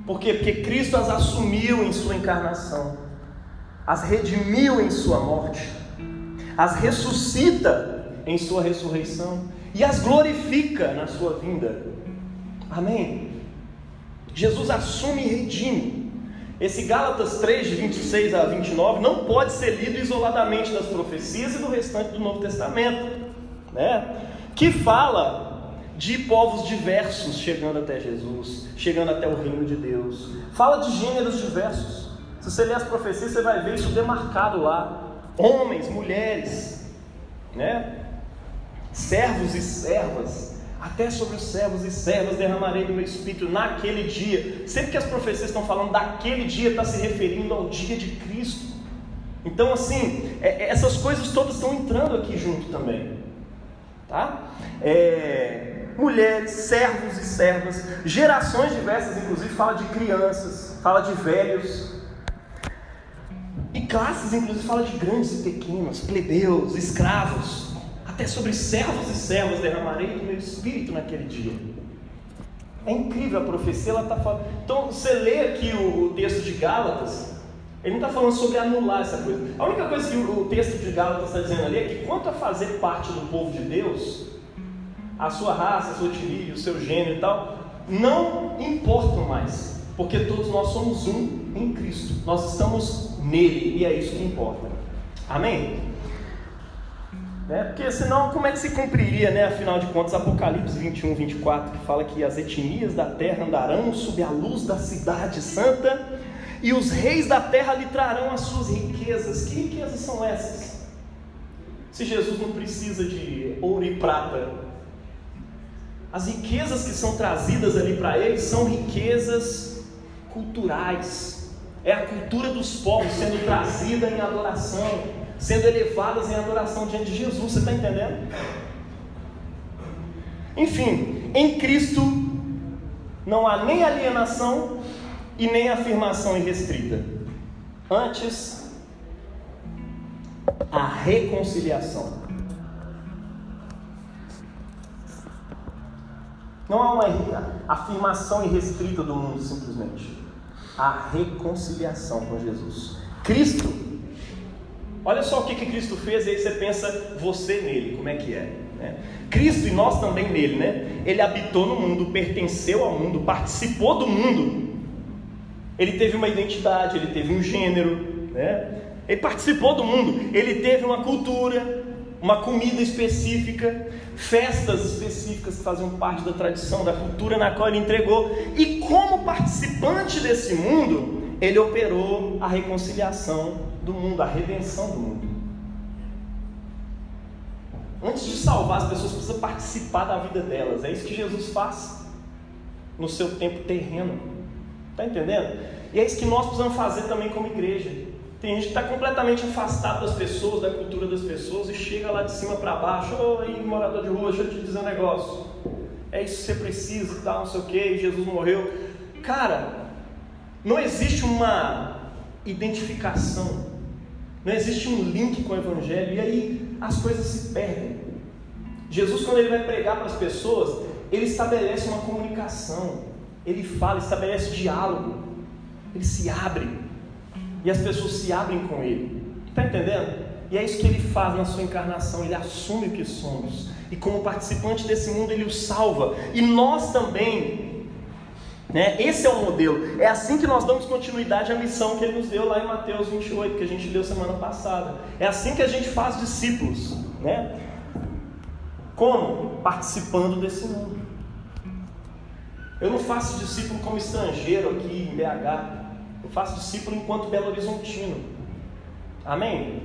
Por quê? Porque Cristo as assumiu em sua encarnação, as redimiu em sua morte, as ressuscita em sua ressurreição e as glorifica na sua vinda. Amém? Jesus assume e redime. Esse Gálatas 3, de 26 a 29, não pode ser lido isoladamente das profecias e do restante do Novo Testamento, né? Que fala de povos diversos chegando até Jesus, chegando até o reino de Deus. Fala de gêneros diversos. Se você ler as profecias, você vai ver isso demarcado lá. Homens, mulheres, né? Servos e servas. Até sobre os servos e servas derramarei do meu espírito naquele dia. Sempre que as profecias estão falando daquele dia, está se referindo ao dia de Cristo. Então assim, essas coisas todas estão entrando aqui junto também, tá? Mulheres, servos e servas, gerações diversas, inclusive fala de crianças, fala de velhos, e classes, inclusive fala de grandes e pequenos, plebeus, escravos. Até sobre servos e servas derramarei do meu espírito naquele dia. É incrível a profecia, ela está falando. Então você lê aqui o texto de Gálatas, ele não está falando sobre anular essa coisa. A única coisa que o texto de Gálatas está dizendo ali é que quanto a fazer parte do povo de Deus, a sua raça, a sua etnia, o seu gênero e tal, não importam mais. porque todos nós somos um em Cristo. Nós estamos nele e é isso que importa. Amém? Porque senão como é que se cumpriria, afinal de contas, Apocalipse 21, 24, que fala que as etnias da terra andarão sob a luz da cidade santa e os reis da terra lhe trarão as suas riquezas. Que riquezas são essas? Se Jesus não precisa de ouro e prata, as riquezas que são trazidas ali para ele são riquezas culturais. É a cultura dos povos sendo trazida em adoração, sendo elevadas em adoração diante de Jesus. Você está entendendo? Enfim, em Cristo não há nem alienação e nem afirmação irrestrita. Antes, a reconciliação. Não há uma afirmação irrestrita do mundo, simplesmente. A reconciliação com Jesus. Cristo, olha só o que Cristo fez, e aí você pensa, você nele, como é que é? Cristo e nós também nele, Ele habitou no mundo, pertenceu ao mundo, participou do mundo. Ele teve uma identidade, ele teve um gênero, Ele participou do mundo, ele teve uma cultura, uma comida específica, festas específicas que faziam parte da tradição, da cultura na qual ele entregou. E como participante desse mundo, ele operou a reconciliação do mundo, a redenção do mundo. Antes de salvar as pessoas, precisa participar da vida delas. É isso que Jesus faz no seu tempo terreno. Está entendendo? E é isso que nós precisamos fazer também como igreja. Tem gente que está completamente afastado das pessoas, da cultura das pessoas, e chega lá de cima para baixo: aí, morador de rua, deixa eu te dizer um negócio, é isso que você precisa, tal, não sei o que, Jesus morreu. Cara, não existe uma identificação, não existe um link com o Evangelho, e aí as coisas se perdem. Jesus, quando ele vai pregar para as pessoas, ele estabelece uma comunicação, ele fala, estabelece diálogo, ele se abre. E as pessoas se abrem com ele. Está entendendo? E é isso que ele faz na sua encarnação. Ele assume o que somos. E como participante desse mundo, ele o salva. E nós também, esse é o modelo. É assim que nós damos continuidade à missão que ele nos deu lá em Mateus 28, que a gente leu semana passada. É assim que a gente faz discípulos. Como? Participando desse mundo. Eu não faço discípulo como estrangeiro aqui em BH. Eu faço discípulo enquanto Belo Horizontino. Amém?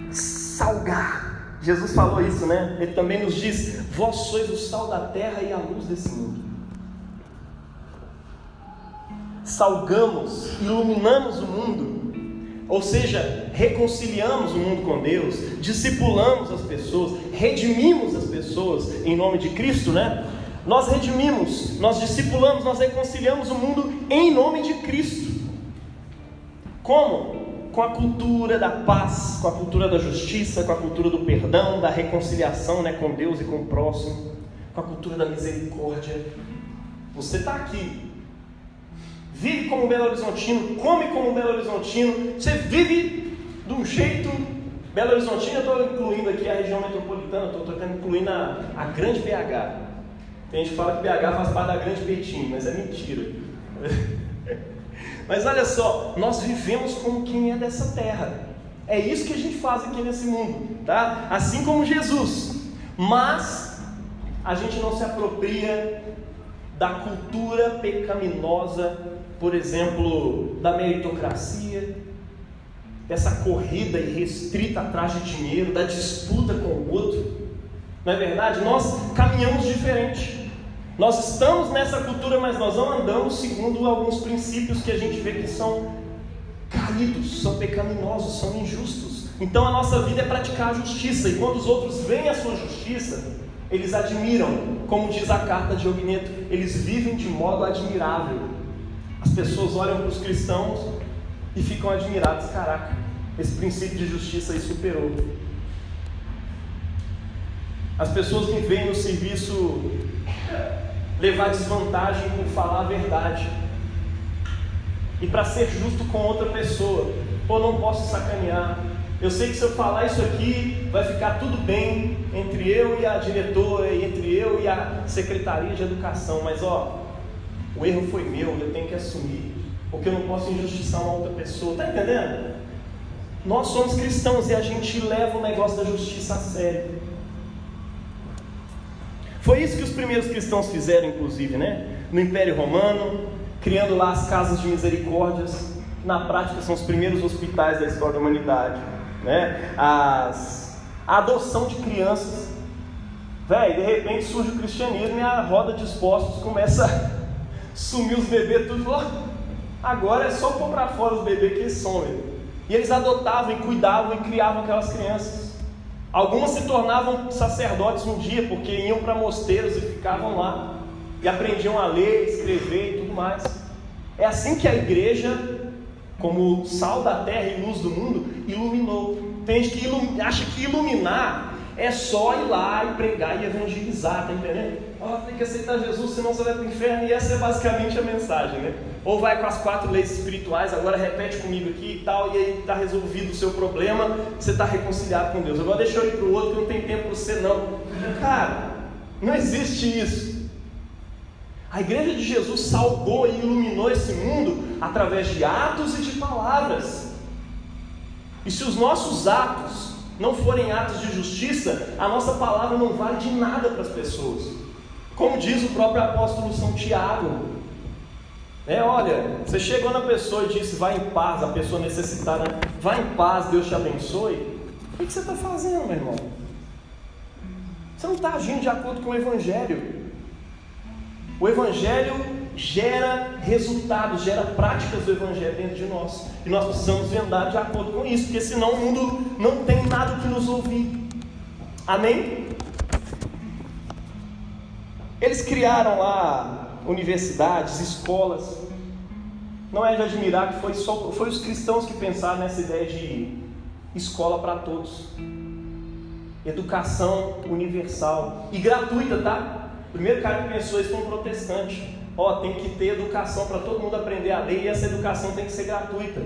Salgar. Jesus falou isso, Ele também nos diz: vós sois o sal da terra e a luz desse mundo. Salgamos, iluminamos o mundo. Ou seja, reconciliamos o mundo com Deus, discipulamos as pessoas, redimimos as pessoas em nome de Cristo, Nós redimimos, nós discipulamos, nós reconciliamos o mundo em nome de Cristo. Como? Com a cultura da paz, com a cultura da justiça, com a cultura do perdão, da reconciliação com Deus e com o próximo, com a cultura da misericórdia. Você está aqui, vive como Belo Horizontino, come como Belo Horizontino, você vive de um jeito Belo Horizontino. Eu estou incluindo aqui a região metropolitana, estou incluindo a grande BH. Tem gente que fala que BH faz parte da grande Betim, mas é mentira. Mas olha só, nós vivemos como quem é dessa terra. É isso que a gente faz aqui nesse mundo, tá? Assim como Jesus. Mas a gente não se apropria da cultura pecaminosa, por exemplo, da meritocracia, dessa corrida irrestrita atrás de dinheiro, da disputa com o outro. Não é verdade? Nós caminhamos diferente. Nós estamos nessa cultura, mas nós não andamos segundo alguns princípios que a gente vê que são caídos, são pecaminosos, são injustos. Então a nossa vida é praticar a justiça. E quando os outros veem a sua justiça, eles admiram. Como diz a carta de Ogneto, eles vivem de modo admirável. As pessoas olham para os cristãos e ficam admirados. Caraca, esse princípio de justiça aí superou. As pessoas me veem no serviço levar desvantagem por falar a verdade. E para ser justo com outra pessoa, não posso sacanear. Eu sei que se eu falar isso aqui, vai ficar tudo bem entre eu e a diretora, e entre eu e a secretaria de educação. Mas o erro foi meu, eu tenho que assumir, porque eu não posso injustiçar uma outra pessoa. Está entendendo? Nós somos cristãos e a gente leva o negócio da justiça a sério. Foi isso que os primeiros cristãos fizeram, inclusive, né? No Império Romano, criando lá as casas de misericórdias, que na prática são os primeiros hospitais da história da humanidade, né? A adoção de crianças. De repente surge o cristianismo e a roda de expostos começa a sumir os bebês tudo. Agora é só pôr para fora os bebês que eles somem. E eles adotavam e cuidavam e criavam aquelas crianças. Algumas se tornavam sacerdotes um dia, porque iam para mosteiros e ficavam lá e aprendiam a ler, escrever e tudo mais. É assim que a igreja, como sal da terra e luz do mundo, iluminou. Tem gente que acha que iluminar é só ir lá e pregar e evangelizar, tá entendendo? Tem que aceitar Jesus, senão você vai para o inferno. E essa é basicamente a mensagem, né? Ou vai com as 4 leis espirituais, agora repete comigo aqui e tal, e aí está resolvido o seu problema, você está reconciliado com Deus. Agora deixa eu ir para o outro, que não tem tempo para você não. Cara, não existe isso. A igreja de Jesus salvou e iluminou esse mundo através de atos e de palavras. E se os nossos atos não forem atos de justiça, a nossa palavra não vale de nada para as pessoas. Como diz o próprio apóstolo São Tiago, olha, você chegou na pessoa e disse, vai em paz, a pessoa necessitada, vai em paz, Deus te abençoe. O que você está fazendo, meu irmão? Você não está agindo de acordo com o Evangelho. O Evangelho gera resultados, gera práticas do Evangelho dentro de nós. E nós precisamos andar de acordo com isso, porque senão o mundo não tem nada que nos ouvir. Amém? Eles criaram lá universidades, escolas. Não é de admirar que foi os cristãos que pensaram nessa ideia de escola para todos. Educação universal e gratuita, tá? O primeiro cara que pensou isso foi um protestante. Tem que ter educação para todo mundo aprender a ler, e essa educação tem que ser gratuita,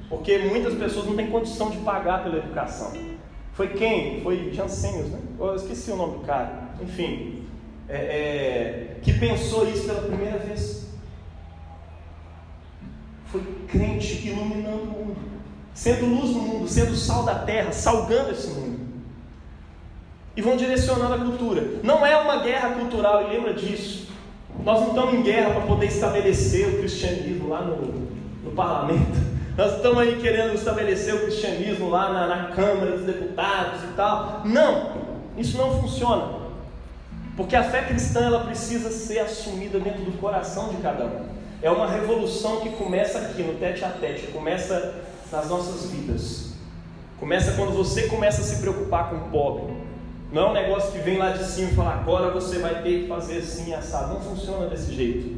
porque muitas pessoas não têm condição de pagar pela educação. Foi quem? Foi Jansenius, né? Eu esqueci o nome do cara. Enfim, que pensou isso pela primeira vez. Foi crente iluminando o mundo, sendo luz no mundo, sendo sal da terra, salgando esse mundo. E vão direcionando a cultura. Não é uma guerra cultural, e lembra disso. Nós não estamos em guerra para poder estabelecer o cristianismo lá no parlamento. Nós estamos aí querendo estabelecer o cristianismo lá na Câmara dos Deputados e tal. Não, isso não funciona. Porque a fé cristã, ela precisa ser assumida dentro do coração de cada um. É uma revolução que começa aqui, no tete a tete, começa nas nossas vidas. Começa quando você começa a se preocupar com o pobre. Não é um negócio que vem lá de cima e fala, agora você vai ter que fazer assim, assado. Não funciona desse jeito.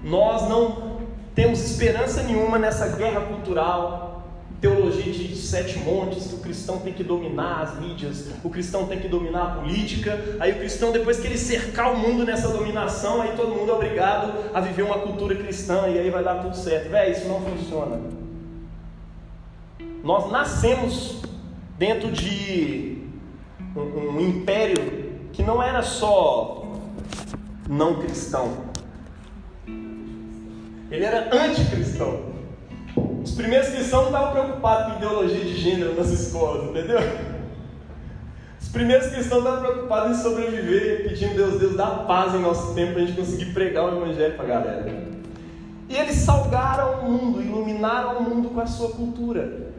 Nós não temos esperança nenhuma nessa guerra cultural, teologia de 7 montes, que o cristão tem que dominar as mídias, o cristão tem que dominar a política. Aí o cristão, depois que ele cercar o mundo nessa dominação, aí todo mundo é obrigado a viver uma cultura cristã, e aí vai dar tudo certo. Isso não funciona. Nós nascemos dentro de um império que não era só não cristão, ele era anticristão. Os primeiros cristãos não estavam preocupados com ideologia de gênero nas escolas, entendeu? Os primeiros cristãos estavam preocupados em sobreviver, pedindo Deus dá paz em nosso tempo, para a gente conseguir pregar o Evangelho para a galera. E eles salgaram o mundo, iluminaram o mundo com a sua cultura.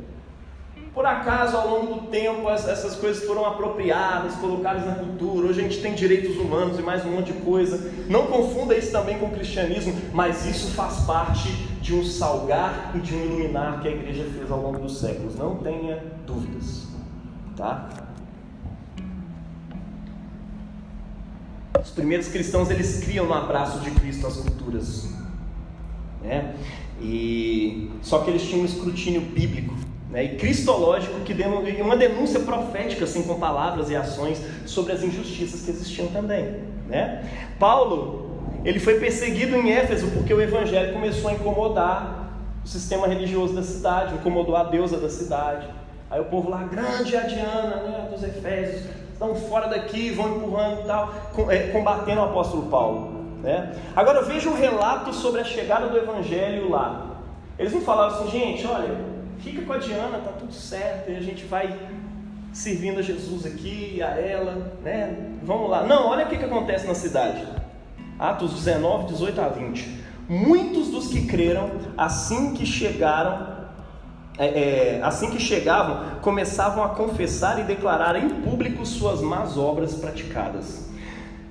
Por acaso, ao longo do tempo, essas coisas foram apropriadas, colocadas na cultura. Hoje a gente tem direitos humanos e mais um monte de coisa. Não confunda isso também com o cristianismo, mas isso faz parte de um salgar e de um iluminar que a igreja fez ao longo dos séculos. Não tenha dúvidas, tá? Os primeiros cristãos, eles criam no abraço de Cristo as culturas, né? Só que eles tinham um escrutínio bíblico, né, e cristológico, que deu uma denúncia profética, assim, com palavras e ações sobre as injustiças que existiam também, né? Paulo, ele foi perseguido em Éfeso porque o evangelho começou a incomodar o sistema religioso da cidade, incomodou a deusa da cidade. Aí o povo lá, grande é a Diana, né, dos Efésios, estão fora daqui, vão empurrando e tal, combatendo o apóstolo Paulo. né? Agora veja o relato sobre a chegada do Evangelho lá. Eles não falaram assim, gente, olha, fica com a Diana, tá tudo certo, e a gente vai servindo a Jesus aqui, a ela, né? Vamos lá. Não, olha o que acontece na cidade. Atos 19, 18 a 20. Muitos dos que creram, assim que chegavam, começavam a confessar e declarar em público suas más obras praticadas.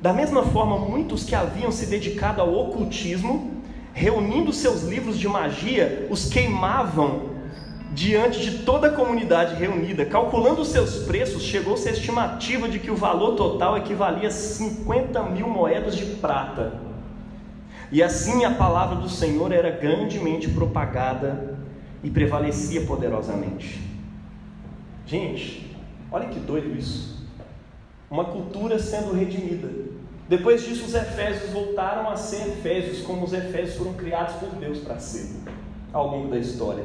Da mesma forma, muitos que haviam se dedicado ao ocultismo, reunindo seus livros de magia, os queimavam diante de toda a comunidade reunida. Calculando os seus preços, chegou-se a estimativa de que o valor total equivalia a 50.000 moedas de prata. E assim a palavra do Senhor era grandemente propagada e prevalecia poderosamente. Gente, olha que doido isso. Uma cultura sendo redimida. Depois disso, os Efésios voltaram a ser Efésios, como os Efésios foram criados por Deus para ser, ao longo da história.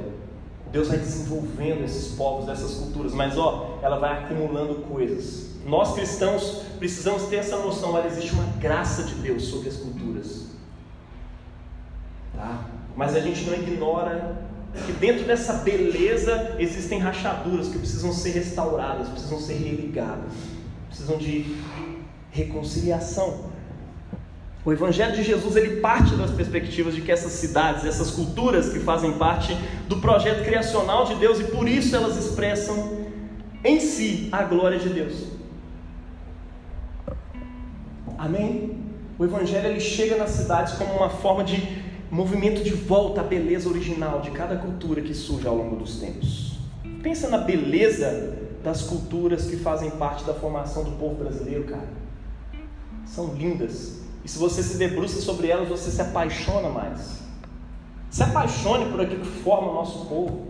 Deus vai desenvolvendo esses povos, essas culturas, mas ela vai acumulando coisas. Nós cristãos precisamos ter essa noção, olha, existe uma graça de Deus sobre as culturas, tá? Mas a gente não ignora que dentro dessa beleza existem rachaduras que precisam ser restauradas, precisam ser religadas, precisam de reconciliação. O Evangelho de Jesus, ele parte das perspectivas de que essas cidades, essas culturas que fazem parte do projeto criacional de Deus, e por isso elas expressam em si a glória de Deus. Amém? O Evangelho, ele chega nas cidades como uma forma de movimento de volta à beleza original de cada cultura que surge ao longo dos tempos. Pensa na beleza das culturas que fazem parte da formação do povo brasileiro, cara. São lindas. E se você se debruça sobre elas, você se apaixona mais. Se apaixone por aquilo que forma o nosso povo.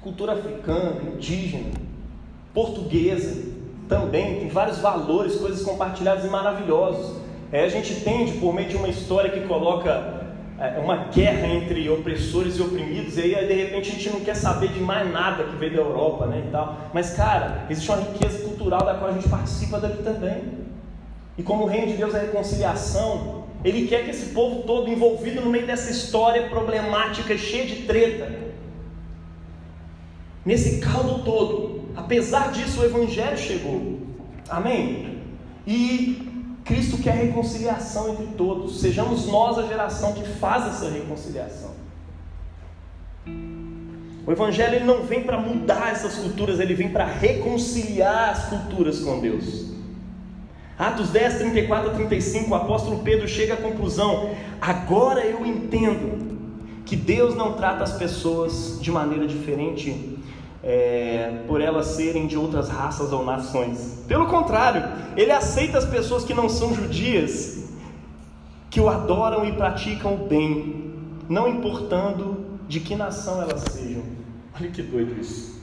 Cultura africana, indígena, portuguesa, também tem vários valores, coisas compartilhadas e maravilhosos. A gente entende por meio de uma história que coloca uma guerra entre opressores e oprimidos, e aí de repente a gente não quer saber de mais nada que veio da Europa, né, e tal. Mas cara, existe uma riqueza cultural da qual a gente participa dali também. E como o reino de Deus é a reconciliação, Ele quer que esse povo todo envolvido no meio dessa história problemática, cheia de treta, nesse caldo todo, apesar disso o Evangelho chegou. Amém? E Cristo quer reconciliação entre todos. Sejamos nós a geração que faz essa reconciliação. O Evangelho, ele não vem para mudar essas culturas, ele vem para reconciliar as culturas com Deus. Atos 10, 34 a 35, o apóstolo Pedro chega à conclusão: agora eu entendo que Deus não trata as pessoas de maneira diferente por elas serem de outras raças ou nações. Pelo contrário, Ele aceita as pessoas que não são judias, que o adoram e praticam o bem, não importando de que nação elas sejam. Olha que doido isso.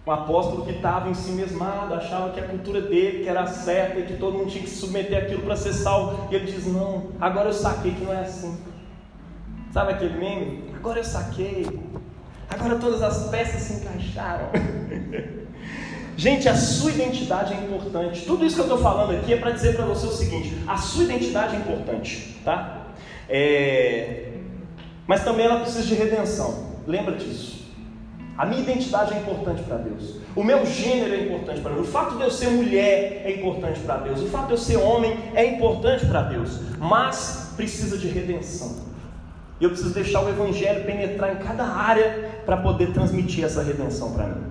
Um apóstolo que estava em si mesmado, achava que a cultura dele que era certa e que todo mundo tinha que se submeter àquilo para ser salvo, e ele diz: não, agora eu saquei que não é assim. Sabe aquele meme? Agora eu saquei, agora todas as peças se encaixaram. Gente, a sua identidade é importante. Tudo isso que eu estou falando aqui é para dizer para você o seguinte: a sua identidade é importante, tá? Mas também ela precisa de redenção. Lembra disso. A minha identidade é importante para Deus. O meu gênero é importante para Deus. O fato de eu ser mulher é importante para Deus. O fato de eu ser homem é importante para Deus. Mas precisa de redenção. E eu preciso deixar o Evangelho penetrar em cada área para poder transmitir essa redenção para mim.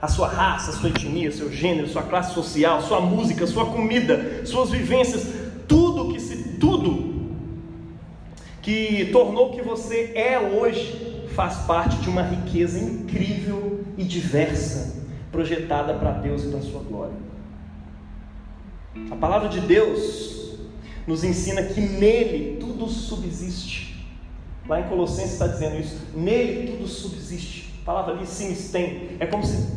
A sua raça, a sua etnia, seu gênero, sua classe social, sua música, sua comida, suas vivências, tudo que tornou o que você é hoje faz parte de uma riqueza incrível e diversa, projetada para Deus e para a sua glória. A palavra de Deus nos ensina que nele tudo subsiste. Lá em Colossenses está dizendo isso: nele tudo subsiste. A palavra ali, sinistem, é como se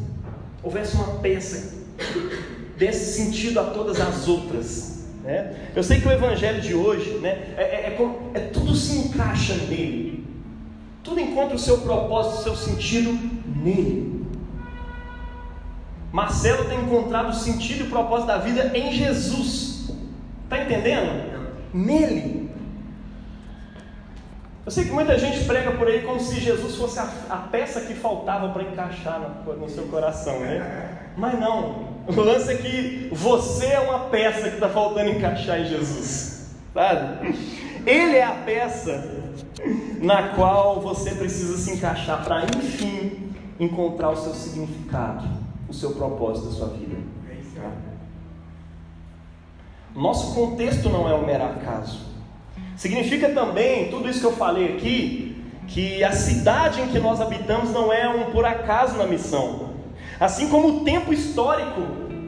houvesse uma peça desse sentido a todas as outras, né? Eu sei que o Evangelho de hoje, né, tudo se encaixa nele. Tudo encontra o seu propósito, o seu sentido nele. Marcelo tem encontrado o sentido e o propósito da vida em Jesus. Está entendendo? nele. Eu sei que muita gente prega por aí como se Jesus fosse a peça que faltava para encaixar no seu coração, né? Mas não, o lance é que você é uma peça que está faltando encaixar em Jesus, sabe? Ele é a peça na qual você precisa se encaixar para, enfim, encontrar o seu significado, o seu propósito da sua vida. Nosso contexto não é um mero acaso. Significa também, tudo isso que eu falei aqui, que a cidade em que nós habitamos não é um por acaso na missão. Assim como o tempo histórico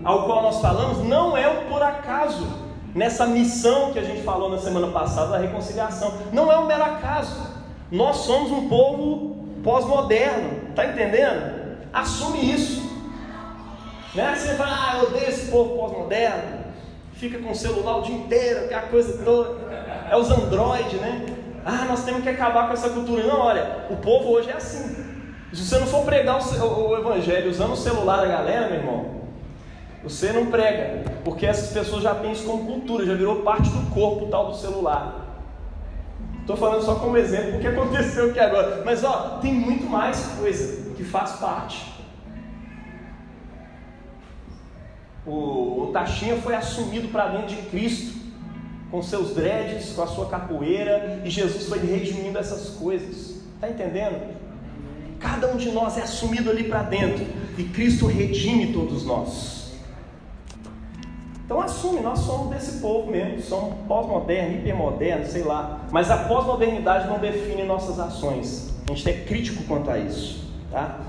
ao qual nós falamos não é um por acaso nessa missão que a gente falou na semana passada da reconciliação. Não é um mero acaso. Nós somos um povo pós-moderno, está entendendo? Assume isso. Né? Você fala, eu odeio esse povo pós-moderno. Fica com o celular o dia inteiro, aquela coisa toda. É os Android, né? Nós temos que acabar com essa cultura. Não, olha, o povo hoje é assim. Se você não for pregar o evangelho usando o celular da galera, meu irmão, você não prega, porque essas pessoas já têm isso como cultura, já virou parte do corpo tal do celular. Estou falando só como exemplo, porque aconteceu aqui agora. Mas tem muito mais coisa que faz parte. O Taxinha foi assumido para dentro de Cristo, com seus dreads, com a sua capoeira, e Jesus foi redimindo essas coisas. Está entendendo? Cada um de nós é assumido ali para dentro, e Cristo redime todos nós. Então assume, nós somos desse povo mesmo, somos pós-moderno, hipermoderno, sei lá. Mas a pós-modernidade não define nossas ações. A gente é crítico quanto a isso, tá?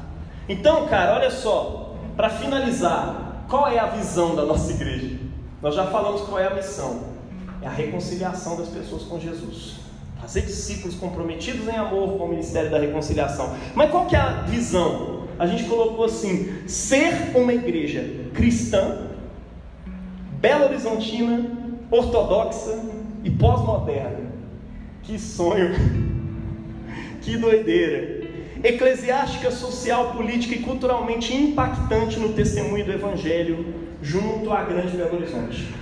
Então, cara, olha só, para finalizar, qual é a visão da nossa igreja? Nós já falamos qual é a missão. É a reconciliação das pessoas com Jesus. Fazer discípulos comprometidos em amor com o ministério da reconciliação. Mas qual que é a visão? A gente colocou assim: ser uma igreja cristã, Belo Horizontina, ortodoxa e pós-moderna. Que sonho! Que doideira! Eclesiástica, social, política e culturalmente impactante no testemunho do Evangelho junto à Grande Belo Horizonte.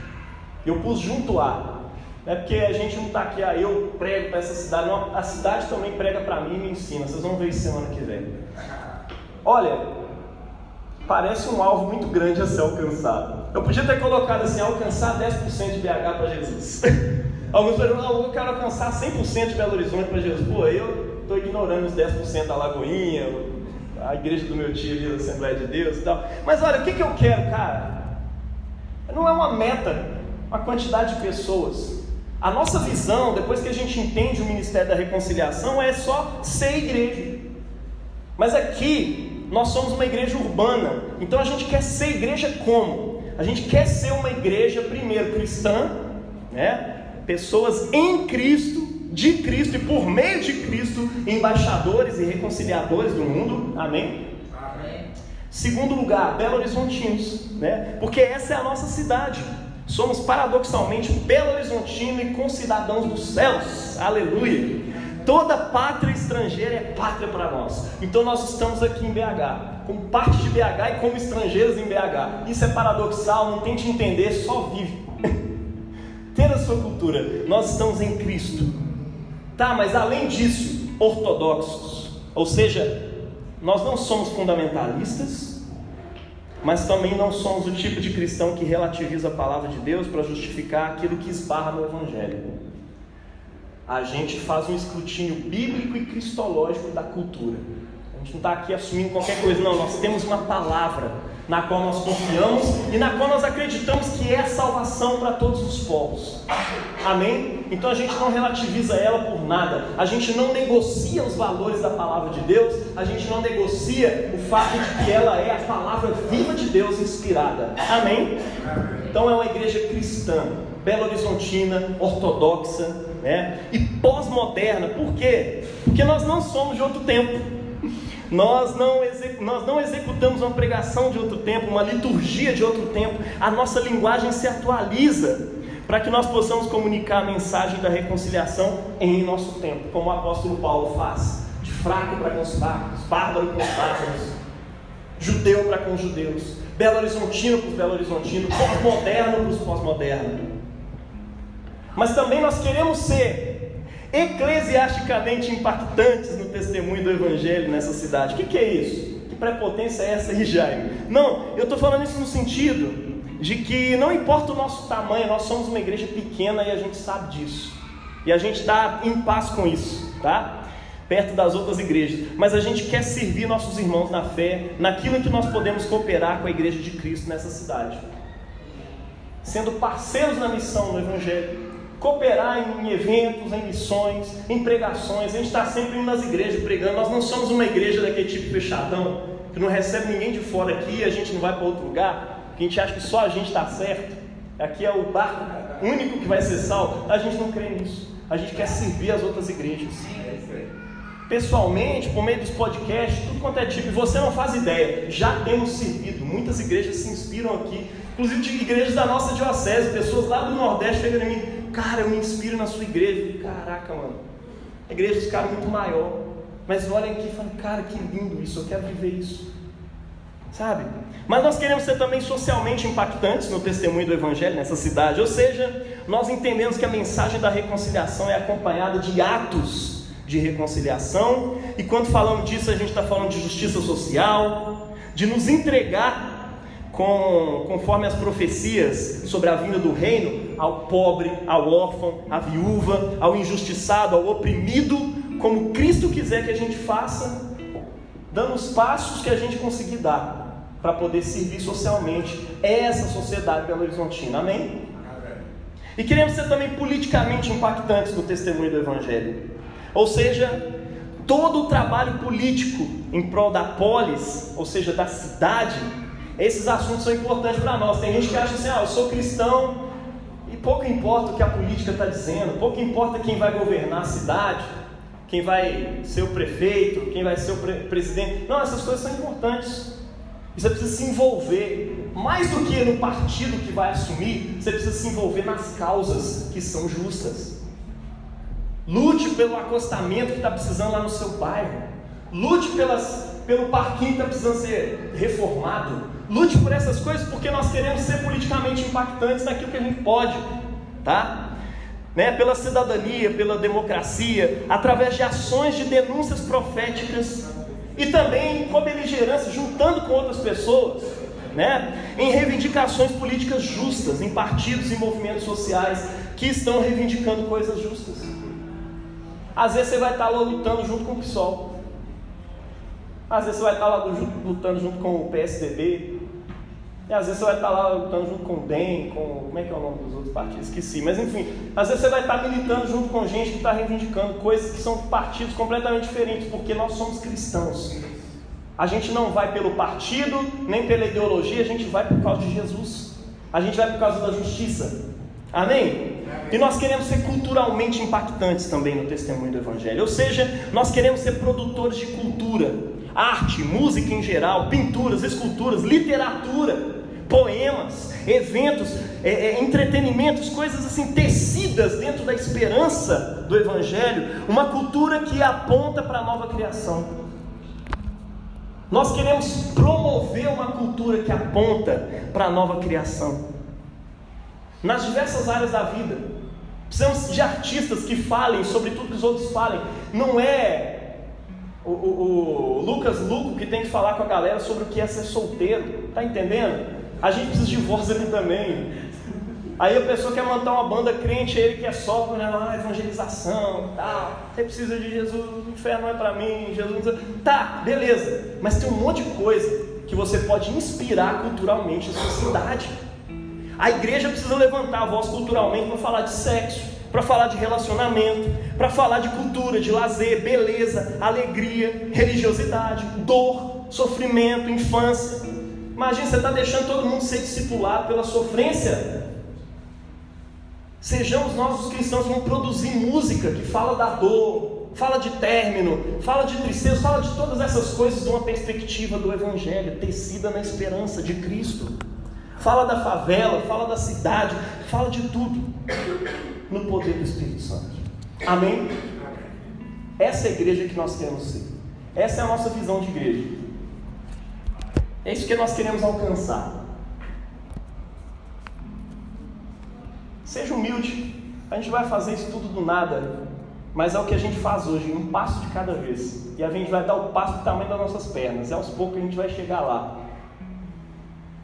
Eu pus junto a, não é porque a gente não está aqui, eu prego para essa cidade, não, a cidade também prega para mim e me ensina, vocês vão ver isso semana que vem. Olha, parece um alvo muito grande a ser alcançado. Eu podia ter colocado assim, alcançar 10% de BH para Jesus. Alguns falam, não, eu quero alcançar 100% de Belo Horizonte para Jesus. Pô, eu estou ignorando os 10% da Lagoinha, a igreja do meu tio ali da Assembleia de Deus e tal. Mas olha, o que eu quero, cara? Não é uma meta, uma quantidade de pessoas. A nossa visão, depois que a gente entende o ministério da reconciliação, é só ser igreja. Mas aqui, nós somos uma igreja urbana. Então a gente quer ser igreja como? A gente quer ser uma igreja, primeiro, cristã, né? Pessoas em Cristo, de Cristo e por meio de Cristo, embaixadores e reconciliadores do mundo. Amém? Amém. Segundo lugar, Belo Horizontinos, né? Porque essa é a nossa cidade. Somos paradoxalmente Belo Horizontino e concidadãos dos céus. Aleluia! Toda pátria estrangeira é pátria para nós. Então nós estamos aqui em BH, como parte de BH e como estrangeiros em BH. Isso é paradoxal, não tente entender, só vive. Tendo a sua cultura, nós estamos em Cristo. Tá, mas além disso, ortodoxos. Ou seja, nós não somos fundamentalistas, mas também não somos o tipo de cristão que relativiza a palavra de Deus para justificar aquilo que esbarra no Evangelho. A gente faz um escrutínio bíblico e cristológico da cultura. A gente não está aqui assumindo qualquer coisa, não. Nós temos uma palavra na qual nós confiamos e na qual nós acreditamos que é salvação para todos os povos. Amém? Então a gente não relativiza ela por nada. A gente não negocia os valores da palavra de Deus. A gente não negocia o fato de que ela é a palavra viva de Deus inspirada. Amém? Então é uma igreja cristã, Belo Horizontina, ortodoxa, né? E pós-moderna. Por quê? Porque nós não somos de outro tempo. Nós não executamos uma pregação de outro tempo, uma liturgia de outro tempo. A nossa linguagem se atualiza para que nós possamos comunicar a mensagem da reconciliação em nosso tempo, como o apóstolo Paulo faz, de fraco para com os fracos, bárbaro com os bárbaros, judeu para com os judeus, Belo Horizontino para os belo-horizontinos, pós-moderno para os pós-modernos. mas também nós queremos ser eclesiasticamente impactantes no testemunho do Evangelho nessa cidade. O que é isso? Que prepotência é essa aí, Jaime? Não, eu estou falando isso no sentido de que não importa o nosso tamanho, nós somos uma igreja pequena e a gente sabe disso. E a gente está em paz com isso, tá? Perto das outras igrejas. Mas a gente quer servir nossos irmãos na fé, naquilo em que nós podemos cooperar com a igreja de Cristo nessa cidade. Sendo parceiros na missão do Evangelho. Cooperar em eventos, em missões, em pregações. A gente está sempre indo nas igrejas pregando. Nós não somos uma igreja daquele tipo fechadão, que não recebe ninguém de fora aqui e a gente não vai para outro lugar. A gente acha que só a gente está certo, aqui é o barco único que vai ser salvo. A gente não crê nisso, a gente quer servir as outras igrejas. Pessoalmente, por meio dos podcasts, tudo quanto é tipo, você não faz ideia, já temos servido, muitas igrejas se inspiram aqui, inclusive de igrejas da nossa diocese, pessoas lá do Nordeste chegam em mim, cara, eu me inspiro na sua igreja. Caraca, mano, a igreja dos caras é muito maior, mas olhem aqui e falam, cara, que lindo isso, eu quero viver isso. Sabe? Mas nós queremos ser também socialmente impactantes no testemunho do Evangelho nessa cidade. Ou seja, nós entendemos que a mensagem da reconciliação é acompanhada de atos de reconciliação. E quando falamos disso, a gente está falando de justiça social, de nos entregar conforme as profecias sobre a vinda do reino, ao pobre, ao órfão, à viúva, ao injustiçado, ao oprimido, como Cristo quiser que a gente faça, dando os passos que a gente conseguir dar para poder servir socialmente essa sociedade belo-horizontina. Amém? E queremos ser também politicamente impactantes no testemunho do Evangelho. Ou seja, todo o trabalho político em prol da polis, ou seja, da cidade, esses assuntos são importantes para nós. Tem gente que acha assim, eu sou cristão e pouco importa o que a política está dizendo, pouco importa quem vai governar a cidade, quem vai ser o prefeito, quem vai ser o presidente. Não, essas coisas são importantes. Você precisa se envolver, mais do que no partido que vai assumir, você precisa se envolver nas causas que são justas. Lute pelo acostamento que está precisando lá no seu bairro. Lute pelo parquinho que está precisando ser reformado. Lute por essas coisas, porque nós queremos ser politicamente impactantes naquilo que a gente pode, tá? Pela cidadania, pela democracia, através de ações de denúncias proféticas e também com beligerância, juntando com outras pessoas, em reivindicações políticas justas, em partidos e movimentos sociais que estão reivindicando coisas justas. Às vezes você vai estar lá lutando junto com o PSOL, às vezes você vai estar lá lutando junto com o PSDB, e às vezes você vai estar lá lutando junto com o DEM, como é que é o nome dos outros partidos? Esqueci, mas enfim, às vezes você vai estar militando junto com gente que está reivindicando coisas que são partidos completamente diferentes, porque nós somos cristãos. A gente não vai pelo partido, nem pela ideologia, a gente vai por causa de Jesus. A gente vai por causa da justiça. Amém? E nós queremos ser culturalmente impactantes também no testemunho do Evangelho. Ou seja, nós queremos ser produtores de cultura, arte, música em geral, pinturas, esculturas, literatura, poemas, eventos, entretenimentos, coisas assim tecidas dentro da esperança do Evangelho, uma cultura que aponta para a nova criação. Nós queremos promover uma cultura que aponta para a nova criação nas diversas áreas da vida. Precisamos de artistas que falem sobre tudo que os outros falem. Não é o Lucas Luco que tem que falar com a galera sobre o que é ser solteiro. Está entendendo? A gente precisa de voz ali também. Aí a pessoa quer montar uma banda crente, ele que é só evangelização, tal. Você precisa de Jesus, o inferno não é para mim, Jesus não... Tá, beleza. Mas tem um monte de coisa que você pode inspirar culturalmente a sua cidade. A igreja precisa levantar a voz culturalmente para falar de sexo, para falar de relacionamento, para falar de cultura, de lazer, beleza, alegria, religiosidade, dor, sofrimento, infância. Imagina, você está deixando todo mundo ser discipulado pela sofrência. Sejamos nós os cristãos, vamos produzir música que fala da dor, fala de término, fala de tristeza, fala de todas essas coisas de uma perspectiva do Evangelho, tecida na esperança de Cristo. Fala da favela, fala da cidade, fala de tudo no poder do Espírito Santo. Amém? Essa é a igreja que nós queremos ser. Essa é a nossa visão de igreja. É isso que nós queremos alcançar. Seja humilde, A gente vai fazer isso tudo do nada, mas é o que a gente faz hoje, um passo de cada vez. E a gente vai dar o passo do tamanho das nossas pernas, e aos poucos a gente vai chegar lá.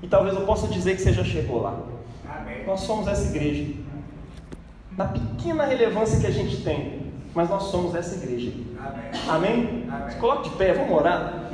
E talvez eu possa dizer que você já chegou lá. Amém. Nós somos essa igreja. Na pequena relevância que a gente tem, mas nós somos essa igreja. Amém. Amém? Amém. Se coloque de pé, vamos orar.